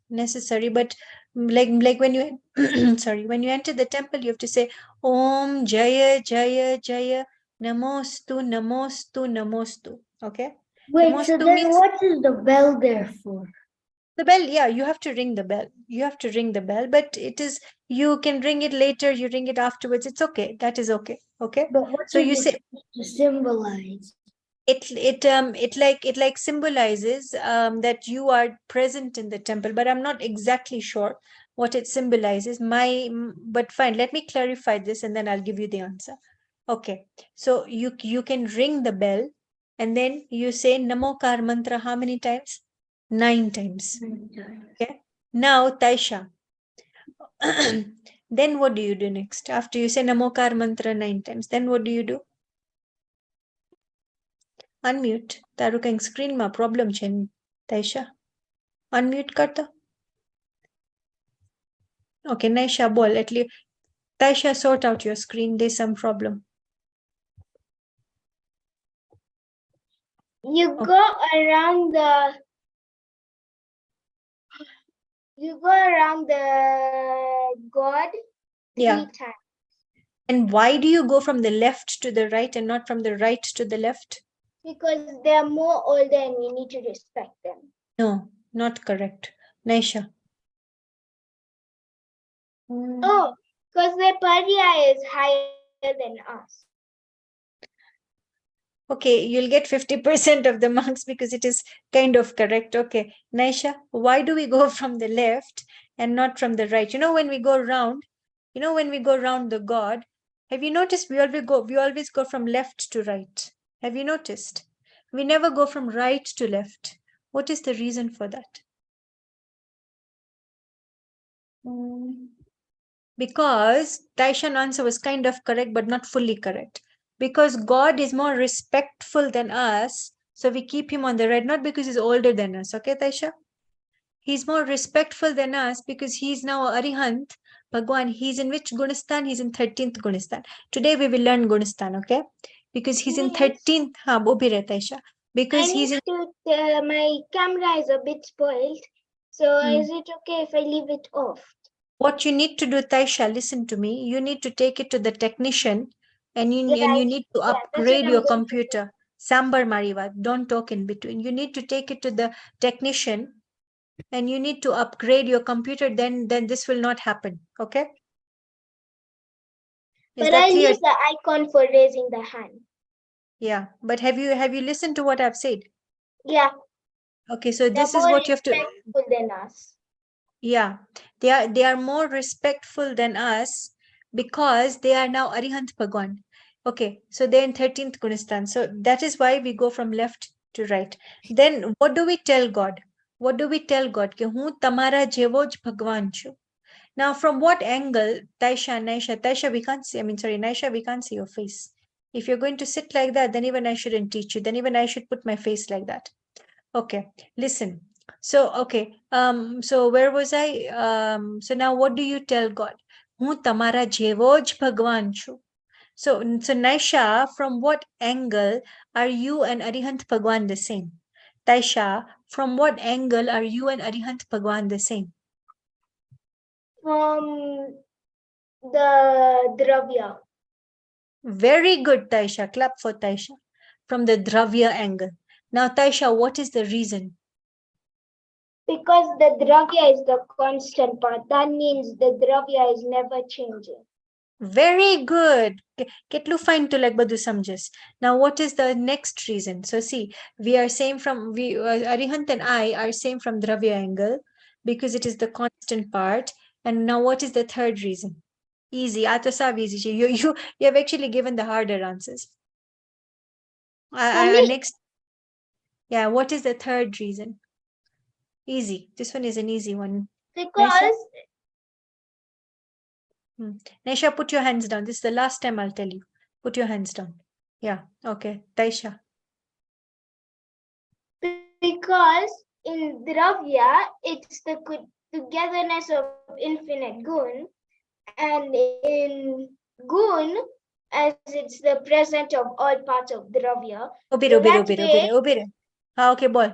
necessary, but like when you sorry, when you enter the temple, you have to say Om Jaya Jaya Jaya Namostu Namostu Namostu. Okay. Wait, Namostu so then means what is the bell there for? the bell. Yeah, you have to ring the bell. You have to ring the bell, but it is, you can ring it later. You ring it afterwards. It's okay. That is okay. Okay. But what So is you it say supposed to symbolize? it like symbolizes that you are present in the temple, but I'm not exactly sure what it symbolizes. But fine, let me clarify this and then I'll give you the answer. Okay, so you can ring the bell and then you say Namokar mantra how many times? 9 times. 9 times. Okay, now Taisha, then what do you do next after you say Namokar mantra 9 times? Then what do you do? Unmute. તારું કંઈક સ્ક્રીનમાં problem છે તાઈશા. Unmute કરતો. Okay, Naisha, બોલ. Taisha, sort out your screen. There's some problem. You go around the God 3 Yeah. times. And why do you go from the left to the right and not from the right to the left? Because they are more older and we need to respect them. No, not correct. Naisha. Oh, because their Pariya is higher than us. Okay, you'll get 50% of the marks because it is kind of correct. Okay, Naisha, why do we go from the left and not from the right? When we go round, when we go round the god, have you noticed we always go from left to right? Have you noticed? We never go from right to left. What is the reason for that? Because Taishan answer was kind of correct, but not fully correct. Because God is more respectful than us, so we keep him on the right, not because he's older than us. Okay, Taisha? He's more respectful than us because he's now Arihant Bhagwan. He's in which Gunistan? He's in 13th Gunistan. Today we will learn Gunistan, okay? Because he's in Miss, 13th. Ha, wo bhi rehta hai, Taisha. Because I he's need in. to, my camera is a bit spoiled. So is it okay if I leave it off? What you need to do, Taisha, listen to me. You need to take it to the technician and you Yeah, need to that's what upgrade I'm your going to do. computer. Sambar Mariva, don't talk in between. You need to take it to the technician and you need to upgrade your computer. Then this will not happen. Okay? Is But that I'll clear? use the icon for raising the hand. Yeah. But have you listened to what I've said? Yeah, Okay, so they're this is more what you have to. respectful than us. Yeah, they are more respectful than us because they are now Arihant Bhagwan. Okay, so they're in 13th Gunistan. So that is why we go from left to right. Then what do we tell God? What do we tell God? Ki hu tamara jevo j Bhagwan chu. Now, from what angle, Taisha, we can't see. Naisha, we can't see your face. If you're going to sit like that, then even I shouldn't teach you. Then even I should put my face like that. Okay, listen. So, okay, so where was I? So now what do you tell God? Hu tamara jevo j Bhagwan chu. So Naisha, from what angle are you and Arihant Bhagwan the same? Taisha, from what angle are you and Arihant Bhagwan the same? From the Dravya. Very good, Taisha. Clap for Taisha. From the Dravya angle. Now, Taisha, what is the reason? Because the Dravya is the constant part. That means the Dravya is never changing. Very good. Ketlu fine to like badu samjas. Now, what is the next reason? So, see, we are same from Arihant and I are same from Dravya angle because it is the constant part. And now, what is the third reason? Easy. Atasav easy. You have actually given the harder answers. Next, yeah. What is the third reason? Easy. This one is an easy one. Because Naisha, put your hands down. This is the last time I'll tell you. Put your hands down. Yeah. Okay. Taisha. because in Dravya, it's the togetherness of infinite gun, and in gun, as it's the present of all parts of Dravya. Obire. Okay, boy.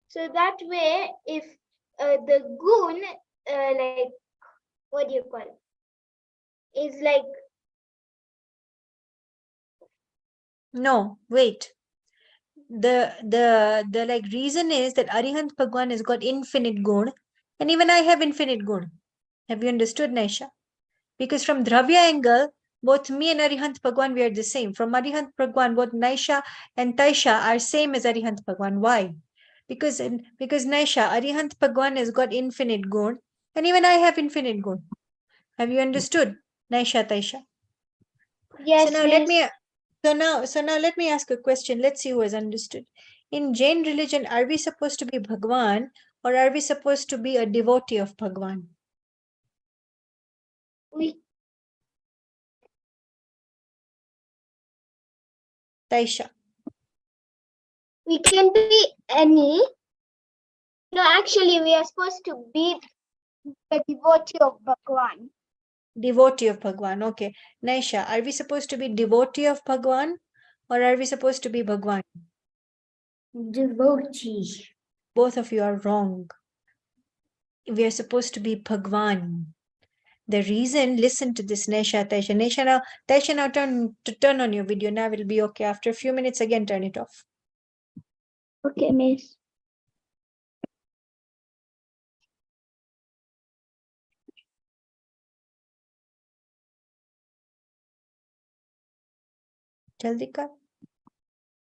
So that way, if the gun, like, what do you call it? Is like, No, wait. The like reason is that Arihant Bhagwan has got infinite gun, and even I have infinite gun. Have you understood, Naisha? Because from Dravya angle, both me and Arihant Bhagwan, we are the same. From Arihant Bhagwan, both Naisha and Taisha are same as Arihant Bhagwan. Why? Because Naisha, Arihant Bhagwan has got infinite gun, and even I have infinite gun. Have you understood, Naisha, Taisha? yes, So now let me ask a question. Let's see who has understood. In Jain religion, are we supposed to be Bhagwan or are we supposed to be a devotee of Bhagwan? we Taisha. we can be any. No, actually, we are supposed to be the devotee of Bhagwan. Devotee of Bhagwan. Okay. Naisha, are we supposed to be devotee of Bhagwan or are we supposed to be Bhagwan? Devotee. Both of you are wrong. We are supposed to be Bhagwan. The reason, listen to this, Nesha, Taisha. Taisha, now turn on your video. Now it will be okay. After a few minutes, again turn it off. Okay, Miss. Jaldi kar.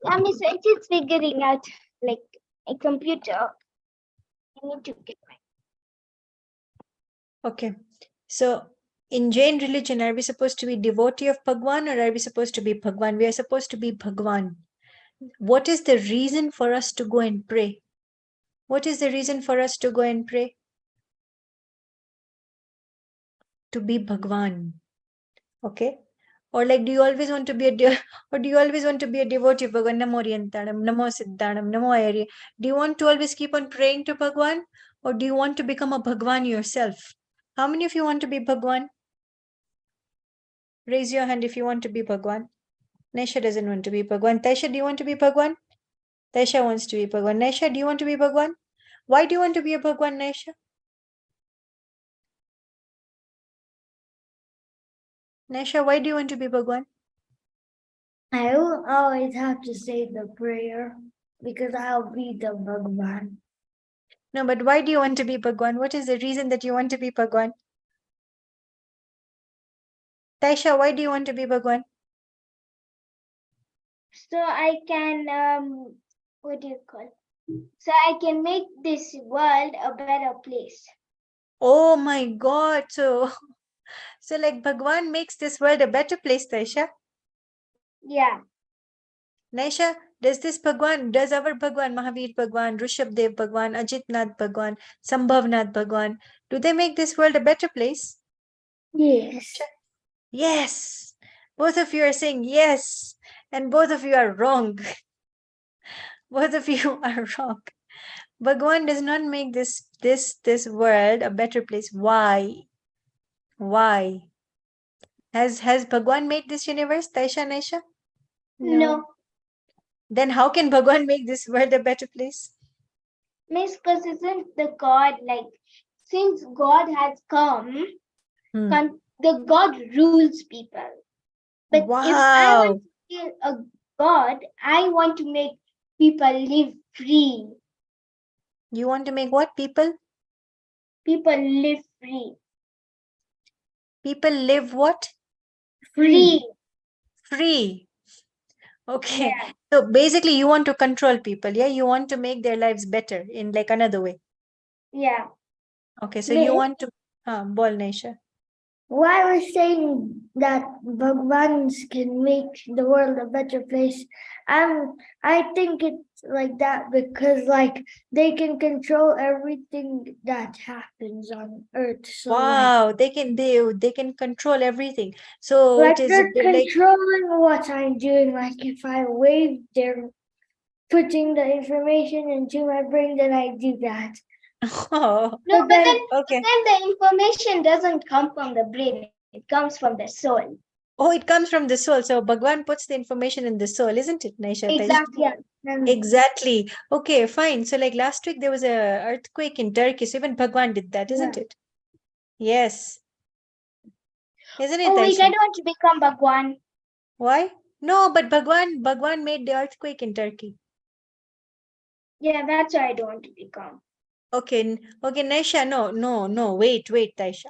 Yeah, Miss, I'm just figuring out like a computer. I need to get my. Okay. So in Jain religion, are we supposed to be devotee of Bhagwan or are we supposed to be Bhagwan? We are supposed to be Bhagwan. What is the reason for us to go and pray? What is the reason for us to go and pray? To be Bhagwan. Okay. Or like, do you always want to be or do you always want to be a devotee of Bhagwan? Namo Orientanam, Namo Siddhanam, Namo Ayari. Do you want to always keep on praying to Bhagwan? Or do you want to become a Bhagwan yourself? How many of you want to be Bhagwan? Raise your hand if you want to be Bhagwan. Nesha doesn't want to be Bhagwan. Taisha, do you want to be Bhagwan? Taisha wants to be Bhagwan. Nesha, do you want to be Bhagwan? Why do you want to be a Bhagwan, Nesha? Nesha, why do you want to be Bhagwan? I will always have to say the prayer because I'll be the Bhagwan. No, but why do you want to be Bhagwan? What is the reason that you want to be Bhagwan? Taisha, why do you want to be Bhagwan? So I can what do you call? So I can make this world a better place. Oh my God. So like Bhagwan makes this world a better place, Taisha. Yeah. Naisha, does our Bhagwan, Mahavir Bhagwan, Rishabdev Bhagwan, Ajit Nath Bhagwan, Sambhavnath Bhagwan, do they make this world a better place? Yes. Yes. Both of you are saying yes, and both of you are wrong. Both of you are wrong. Bhagwan does not make this world a better place. Why? Why? Has Bhagwan made this universe, Taisha, Naisha? No. Then how can Bhagwan make this world a better place? Miss, because isn't the God like since God has come, the God rules people. But if I Wow. want to be a God, I want to make people live free. You want to make what? People Live free. People live what? Free. Free. Okay. Yeah. So basically you want to control people. Yeah. You want to make their lives better in like another way. Yeah. Okay. So Miss? you want to, bol Naisha. Why we're saying that Bhagwans can make the world a better place? I think it's like that because like they can control everything that happens on Earth. So Wow. They can control everything. So like it is they're like, controlling what I'm doing. Like if I wave, they're putting the information into my brain, then I do that. oh, No, but then, okay. but then the information doesn't come from the brain. It comes from the soul. Oh, it comes from the soul. So Bhagwan puts the information in the soul, isn't it, Naisha? Exactly. Yeah. Exactly. Okay, fine. So like last week there was a earthquake in Turkey. So even Bhagwan did that, isn't it? Yes. Isn't it, Oh wait, Aisha? I don't want to become Bhagwan. Why? No, but Bhagwan made the earthquake in Turkey. Yeah, that's why I don't want to become. Okay, Naisha, no, wait, Taisha.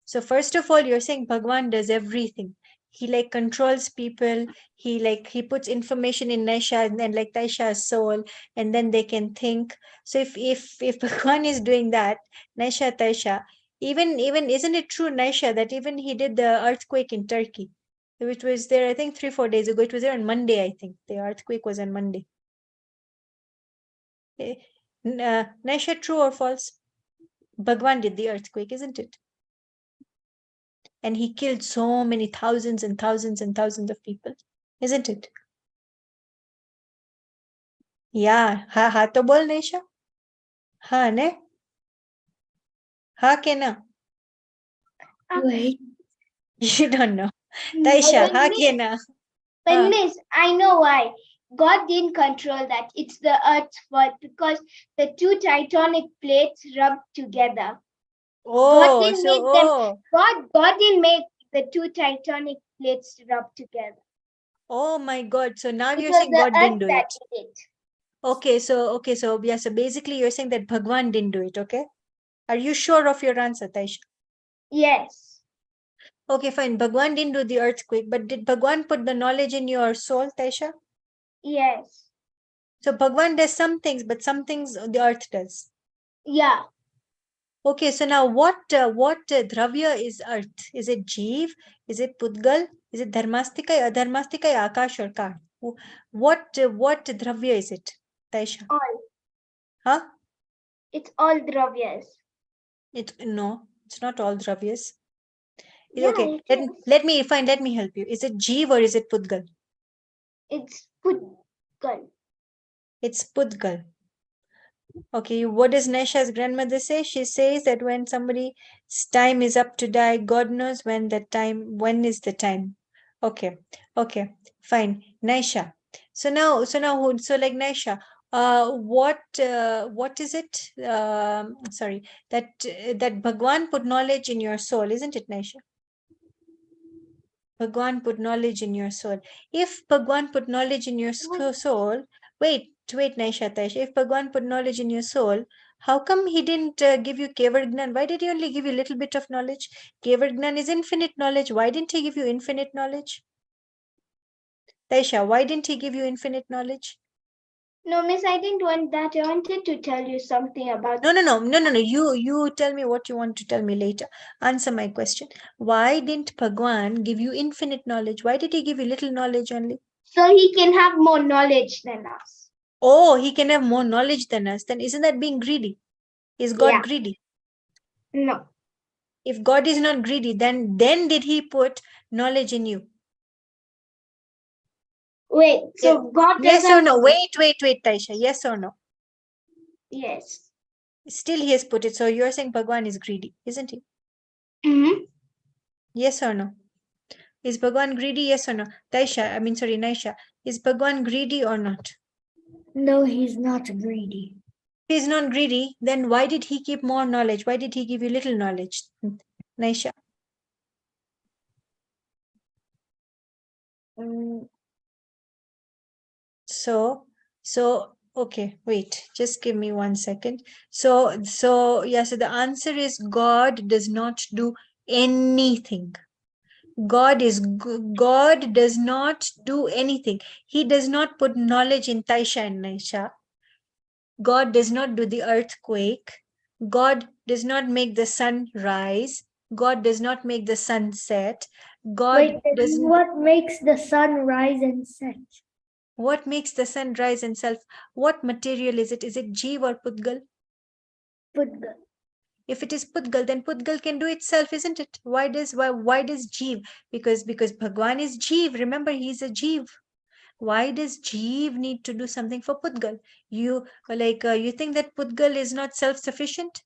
So first of all, you're saying Bhagwan does everything. He like controls people. He puts information in Naisha and then like Taisha's soul, and then they can think. So if Bhagwan is doing that, Naisha, Taisha, even isn't it true, Naisha, that even he did the earthquake in Turkey, which was there I think 3-4 days ago. It was there on Monday, I think. The earthquake was on Monday. Naisha, true or false? Bhagwan did the earthquake, isn't it? And he killed so many thousands and thousands and thousands of people, isn't it? Yeah. Ha to bol Naisha. Ha ne? Ha ke na? Wait. You don't know. Taisha, ha ke na? But Miss, I know why. God didn't control that. It's the Earth's fault because the two tectonic plates rubbed together. Oh, didn't so, make them. oh, God didn't make the two tectonic plates rub together. oh my God. So now It you're was saying the God didn't earth do that it. did it. Okay, so yeah, so basically you're saying that Bhagwan didn't do it, okay? Are you sure of your answer, Taisha? Yes. Okay, fine. Bhagwan didn't do the earthquake, but did Bhagwan put the knowledge in your soul, Taisha? Yes. So Bhagwan does some things, but some things the earth does. Yeah. Okay, so now what dravya is earth? Is it Jeev? Is it Pudgal? Is it Dharmastika, Adharmastika, Akash or Ka? What dravya is it, Taisha? All. Huh? It's all dravyas. No, it's not all dravyas. Yeah, Okay, it is. let me help you. Is it Jeev or is it Pudgal? It's Pudgal. It's Pudgal. Okay, what does Nesha's grandmother say? She says that when somebody's time is up to die, God knows when is the time. Okay, fine. Nesha. So like Nesha, what is it? Sorry, that Bhagwan put knowledge in your soul, isn't it, Nesha? Bhagwan put knowledge in your soul. If Bhagwan put knowledge in your soul, wait, Naisha, Taisha. If Bhagwan put knowledge in your soul, how come he didn't give you Kevar Gnan? Why did he only give you a little bit of knowledge? Kevar Gnan is infinite knowledge. Why didn't he give you infinite knowledge? Taisha, why didn't he give you infinite knowledge? No, miss, I didn't want that. I wanted to tell you something about. No. You tell me what you want to tell me later. Answer my question. Why didn't Bhagwan give you infinite knowledge? Why did he give you little knowledge only? So he can have more knowledge than us. Oh, he can have more knowledge than us. Then isn't that being greedy? Is God Yeah. greedy? No. If God is not greedy, then did he put knowledge in you? Wait, so God Yes doesn't. or no? Wait, Taisha. Yes or no? Yes. Still he has put it. So you're saying Bhagwan is greedy, isn't he? Mm-hmm. Yes or no? Is Bhagwan greedy? Yes or no? Naisha. Is Bhagwan greedy or not? No, he's not greedy. If he's not greedy, then why did he keep more knowledge? Why did he give you little knowledge? Naisha. So, okay, wait, just give me 1 second. So the answer is God does not do anything. God does not do anything. He does not put knowledge in Taisha and Naisha. God does not do the earthquake. God does not make the sun rise. God does not make the sun set. God Wait, doesn't. what makes the sun rise and set? What makes the sun rise and self? What material is it? Is it Jeev or Pudgal? Pudgal. If it is Pudgal, then Pudgal can do itself, isn't it? Why does Jeev? Because Bhagwan is Jeev. Remember, he's a Jeev. Why does Jeev need to do something for Pudgal? You think that Pudgal is not self-sufficient?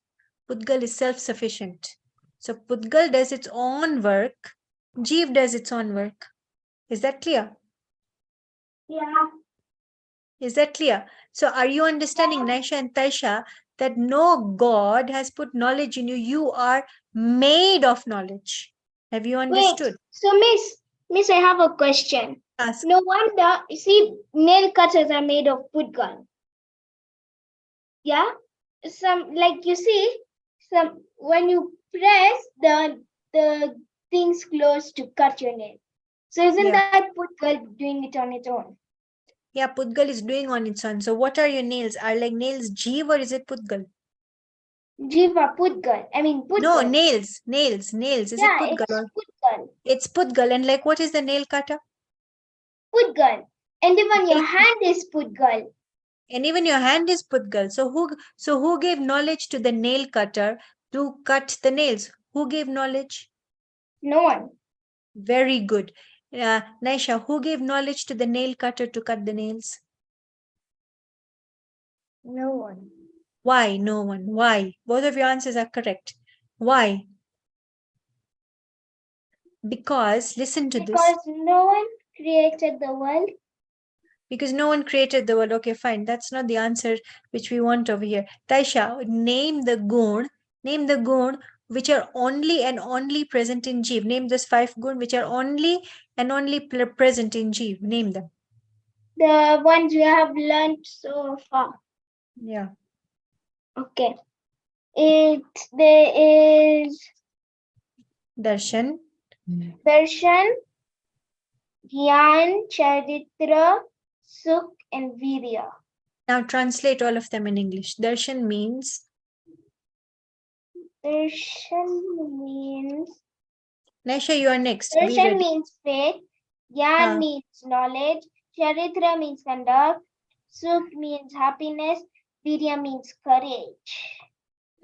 Pudgal is self-sufficient. So Pudgal does its own work. Jeev does its own work. Is that clear? Yeah. Is that clear? So are you understanding, Naisha and Taisha, that no God has put knowledge in you? You are made of knowledge. Have you understood? Wait, so miss, I have a question. Ask. No wonder, you see, nail cutters are made of Pudgal. Yeah? Like you see, when you press the things close to cut your nail. So isn't Yeah. that Pudgal doing it on its own? Yeah, Pudgal is doing on its own. So what are your nails? Are like nails Jeev or is it Pudgal? Jiva Pudgal. I mean Pudgal. No, nails. Is Yeah, it Pudgal? it's Pudgal. It's Pudgal. And like, what is the nail cutter? Pudgal. And even your hand is Pudgal. And even your hand is Pudgal. So who gave knowledge to the nail cutter to cut the nails? Who gave knowledge? No one. Very good. Naisha, who gave knowledge to the nail cutter to cut the nails? No one. Why? No one. Why? Both of your answers are correct. Why? Because, listen to this. Because no one created the world. Because no one created the world. Okay, fine. That's not the answer which we want over here. Taisha, name the gun which are only and only present in Jeev. Name those 5 gun which are only and only present in Jeev. Name them. The ones we have learned so far. Yeah. Okay. There is Darshan. Darshan, Gyan, Charitra, Sukh, and Virya. Now translate all of them in English. Darshan means. Darshan means Naisha, you are next. Be Darshan ready. means faith, Gyan Ah. means knowledge, Charitra means conduct, Sukh means happiness, Virya means courage.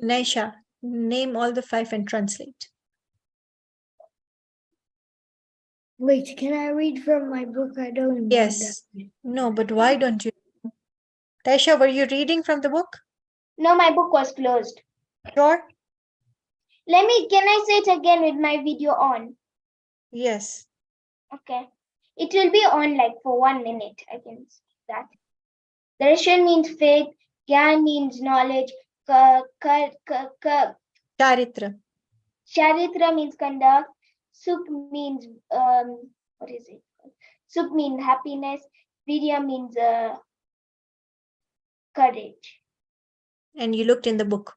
Naisha, name all the 5 and translate. Wait, can I read from my book? I don't know Yes. that. No, but why don't you? Taisha, were you reading from the book? No, my book was closed. Sure. Can I say it again with my video on? Yes. Okay. It will be on like for 1 minute. I can see that. Darshan means faith, Gyan means knowledge, Charitra. Charitra means conduct, Sukh means what is it? Sukh means happiness, Virya means courage. And you looked in the book.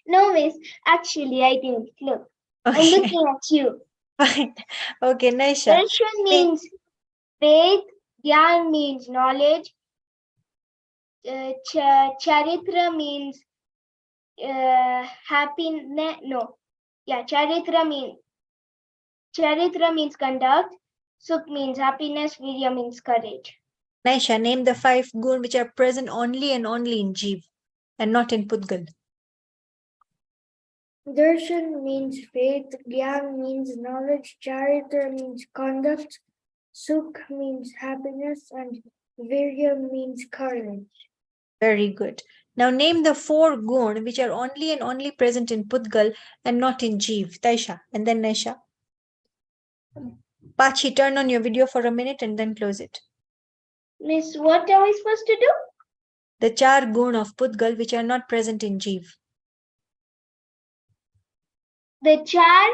No, miss, actually I didn't look. I'm Okay. looking at you. Fine. Okay, Naisha. Darshan means faith, Gyan means knowledge, Charitra means happiness. No, yeah, Charitra means conduct, Sukh means happiness, Virya means courage. Naisha, name the 5 gun which are present only and only in Jeev and not in Pudgal. Darshan means faith, Gyan means knowledge, Charitra means conduct, Sukh means happiness, and Virya means courage. Very good. Now name the 4 gun which are only and only present in Pudgal and not in Jeev. Taisha and then Naisha. Pachi, turn on your video for a minute and then close it. Miss, what are we supposed to do? The 4 gun of Pudgal which are not present in Jeev. The char.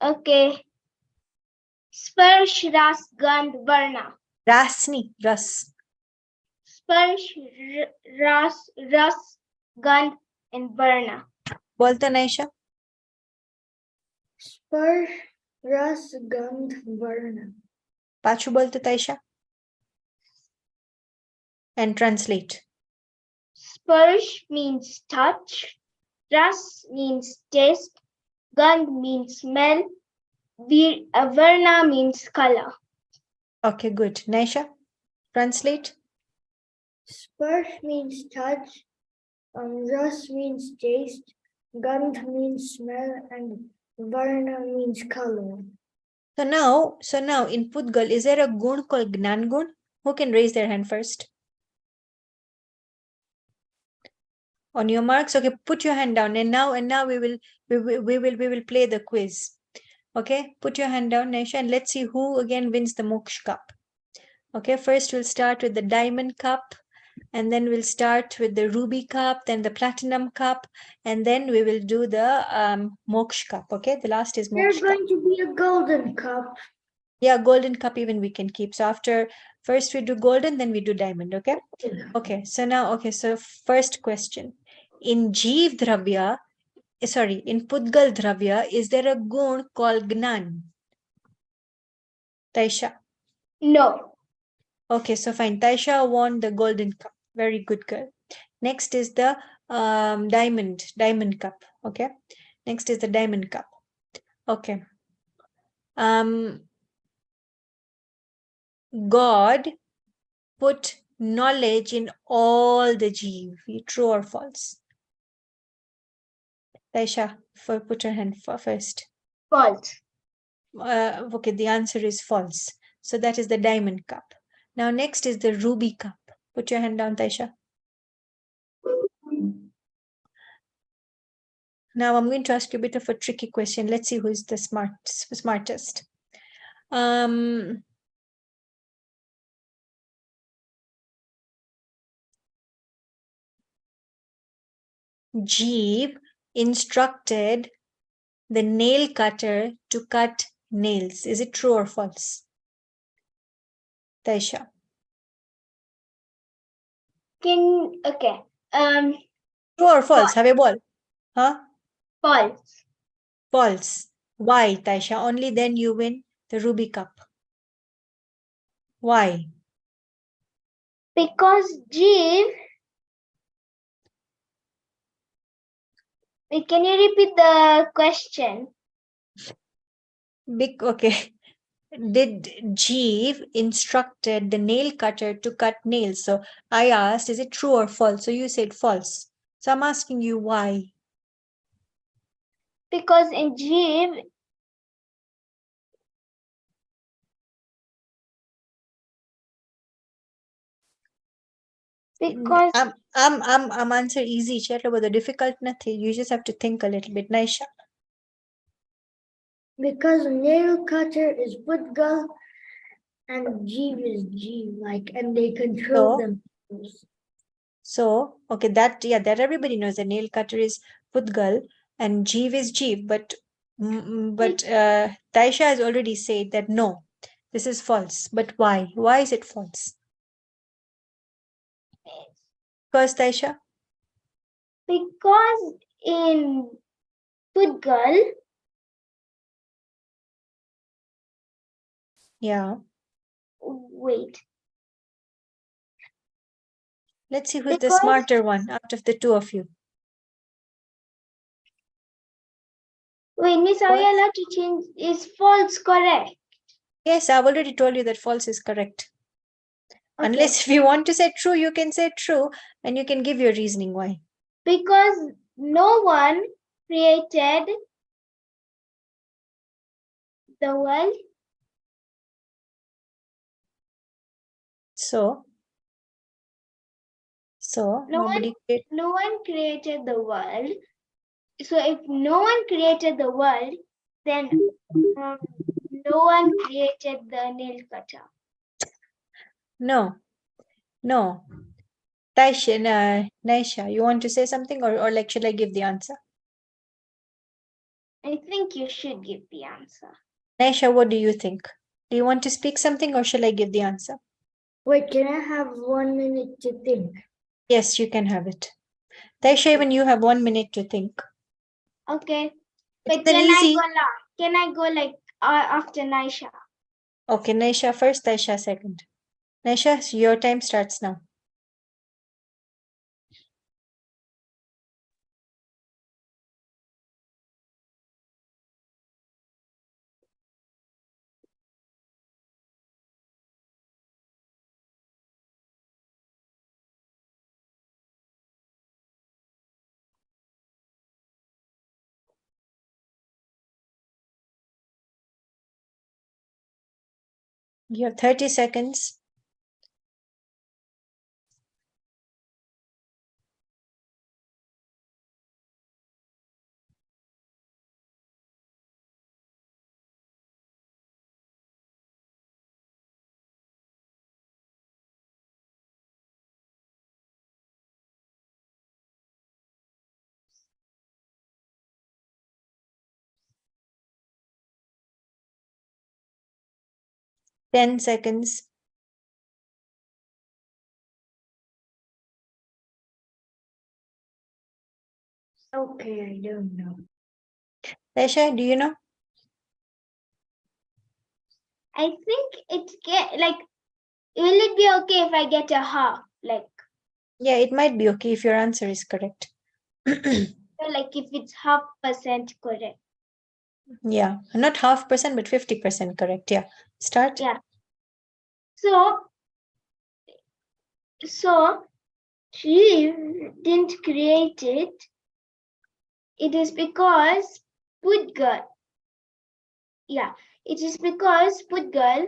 Okay. Sparsh, Ras, Gandh, Varna. Rasni, Ras. Sparsh, Ras, Gandh, and Varna. Bolta Naisha. Sparsh, Ras, Gandh, Varna. Pachu bolta Taisha. And translate. Sparsh means touch. Ras means taste. Gandh means smell. Varna means color. Okay, good. Naisha, translate. Sparsh means touch, Ras means taste, Gandh means smell, and Varna means color. So now in Pudgal, is there a gun called Gnan gun? Who can raise their hand first? On your marks, okay, put your hand down. And now we will play the quiz. Okay, put your hand down, Naisha, and let's see who again wins the Moksha Cup. Okay, first we'll start with the Diamond Cup, and then we'll start with the Ruby Cup, then the Platinum Cup, and then we will do the Moksha Cup. Okay, the last is There's Moksha Cup. going to be a golden cup. Yeah, Golden Cup even we can keep. So after first we do Golden, then we do Diamond. Okay. Okay. So now, okay. So first question: in Jeev Dravya, in Pudgal Dravya, is there a gun called Gnan? Taisha. No. Okay, so fine. Taisha won the Golden Cup. Very good girl. Next is the Diamond Cup. Okay. Next is the Diamond Cup. Okay. God put knowledge in all the Jeev. True or false? Taisha, put your hand first. False. Okay, the answer is false. So that is the Diamond Cup. Now next is the Ruby Cup. Put your hand down, Taisha. Now I'm going to ask you a bit of a tricky question. Let's see who is the smartest. Jeev instructed the nail cutter to cut nails. Is it true or false? Taisha. Okay. True or false? Have a ball. Huh? False. False. Why, Taisha? Only then you win the Ruby Cup. Why? Because Jeev. Wait, can you repeat the question? Okay. Did Jeev instructed the nail cutter to cut nails? So I asked, is it true or false? So you said false. So I'm asking you why. Because in Jeev, because I'm answer easy. Chat about the difficult nothing. You just have to think a little bit. Naisha. Because nail cutter is Pudgal and Jeev is Jeev, like, and they control So- themselves. So, okay, that everybody knows the nail cutter is Pudgal and Jeev is Jeev, but Taisha has already said that no, this is false. But why? Why is it false? First, Taisha. because in Pudgal, Yeah. wait, Let's see who's the Because- smarter one out of the two of you. Miss, are we allowed to change? Is false correct? Yes, I've already told you that false is correct. Okay. Unless if you want to say true, you can say true and you can give your reasoning why. Because no one created the world. So nobody created. No one created the world. So if no one created the world, then no one created the nail cutter. No. Naisha, you want to say something or like should I give the answer? I think you should give the answer. Naisha, what do you think? Do you want to speak something or shall I give the answer? Wait, can I have 1 minute to think? Yes, you can have it. Taisha, even you have 1 minute to think. Okay. It's But an easy. can I go like after Naisha? Okay, Naisha first, Taisha second. Naisha, your time starts now. You have 30 seconds. Ten seconds. Okay, I don't know. Taisha, do you know? I think it's will it be okay if I get a half? Yeah, it might be okay if your answer is correct. Like if it's 0.5% correct. Yeah, not 0.5%, but 50% correct. Yeah, start. Yeah. So she didn't create it. It is because Pudgal. Yeah, it is because Pudgal.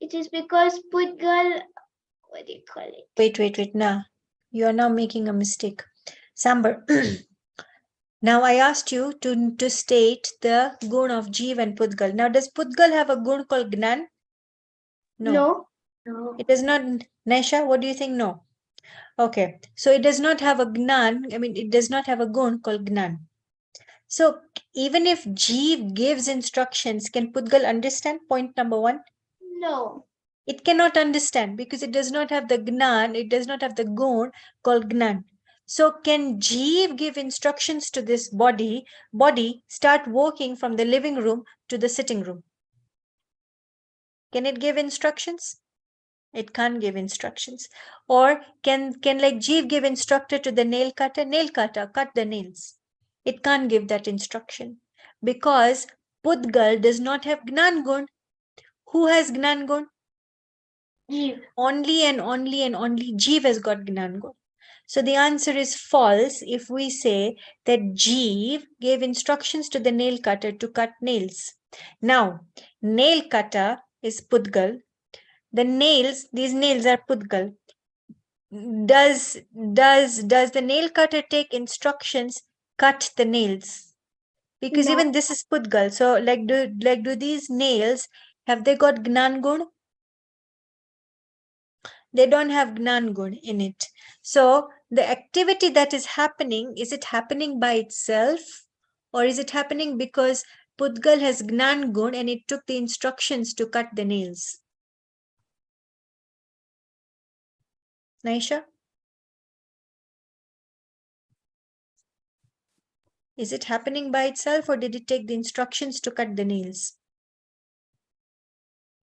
It is because Pudgal. What do you call it? Wait. Nah, you are now making a mistake. Sambar. Now I asked you to state the gun of Jeev and Pudgal. Now does Pudgal have a gun called Gnan? No. No. It does not, Naisha, what do you think? No. Okay, so it does not have a gnan, I mean, it does not have a gun called gnan. So even if Jeev gives instructions, can Pudgal understand? Point number one. No. It cannot understand because it does not have the gnan, it does not have the gun called gnan. So can Jeev give instructions to this body start walking from the living room to the sitting room? Can it give instructions? It can't give instructions. Or can like Jeev give instructor to the nail cutter, cut the nails? It can't give that instruction because Pudgal does not have Gnan Gun. Who has Gnan Gun? Jeev. Only and only and only Jeev has got Gnan Gun. So the answer is false if we say that Jeev gave instructions to the nail cutter to cut nails. Now, nail cutter is Pudgal. The nails, these nails are Pudgal. Does the nail cutter take instructions cut the nails? Because No. even this is Pudgal. So do these nails, have they got Gnan Gun? They don't have Gnan Gun in it. So the activity that is happening, is it happening by itself? Or is it happening because Pudgal has Gnan Gun and it took the instructions to cut the nails? Naisha? Is it happening by itself or did it take the instructions to cut the nails?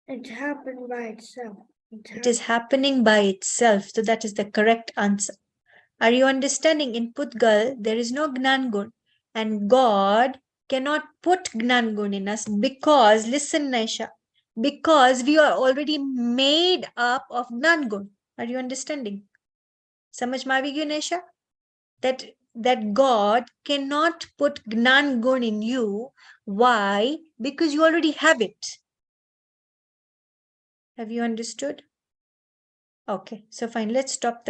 It happened by itself. It is happening by itself. So that is the correct answer. Are you understanding? In Pudgal, there is no Gnan Gun. And God cannot put Gnan Gun in us because, listen Naisha, because we are already made up of Gnan Gun. Are you understanding? Samajh mein aa gayi Naisha? That God cannot put Gnan Gun in you. Why? Because you already have it. Have you understood? Okay, so fine, let's stop the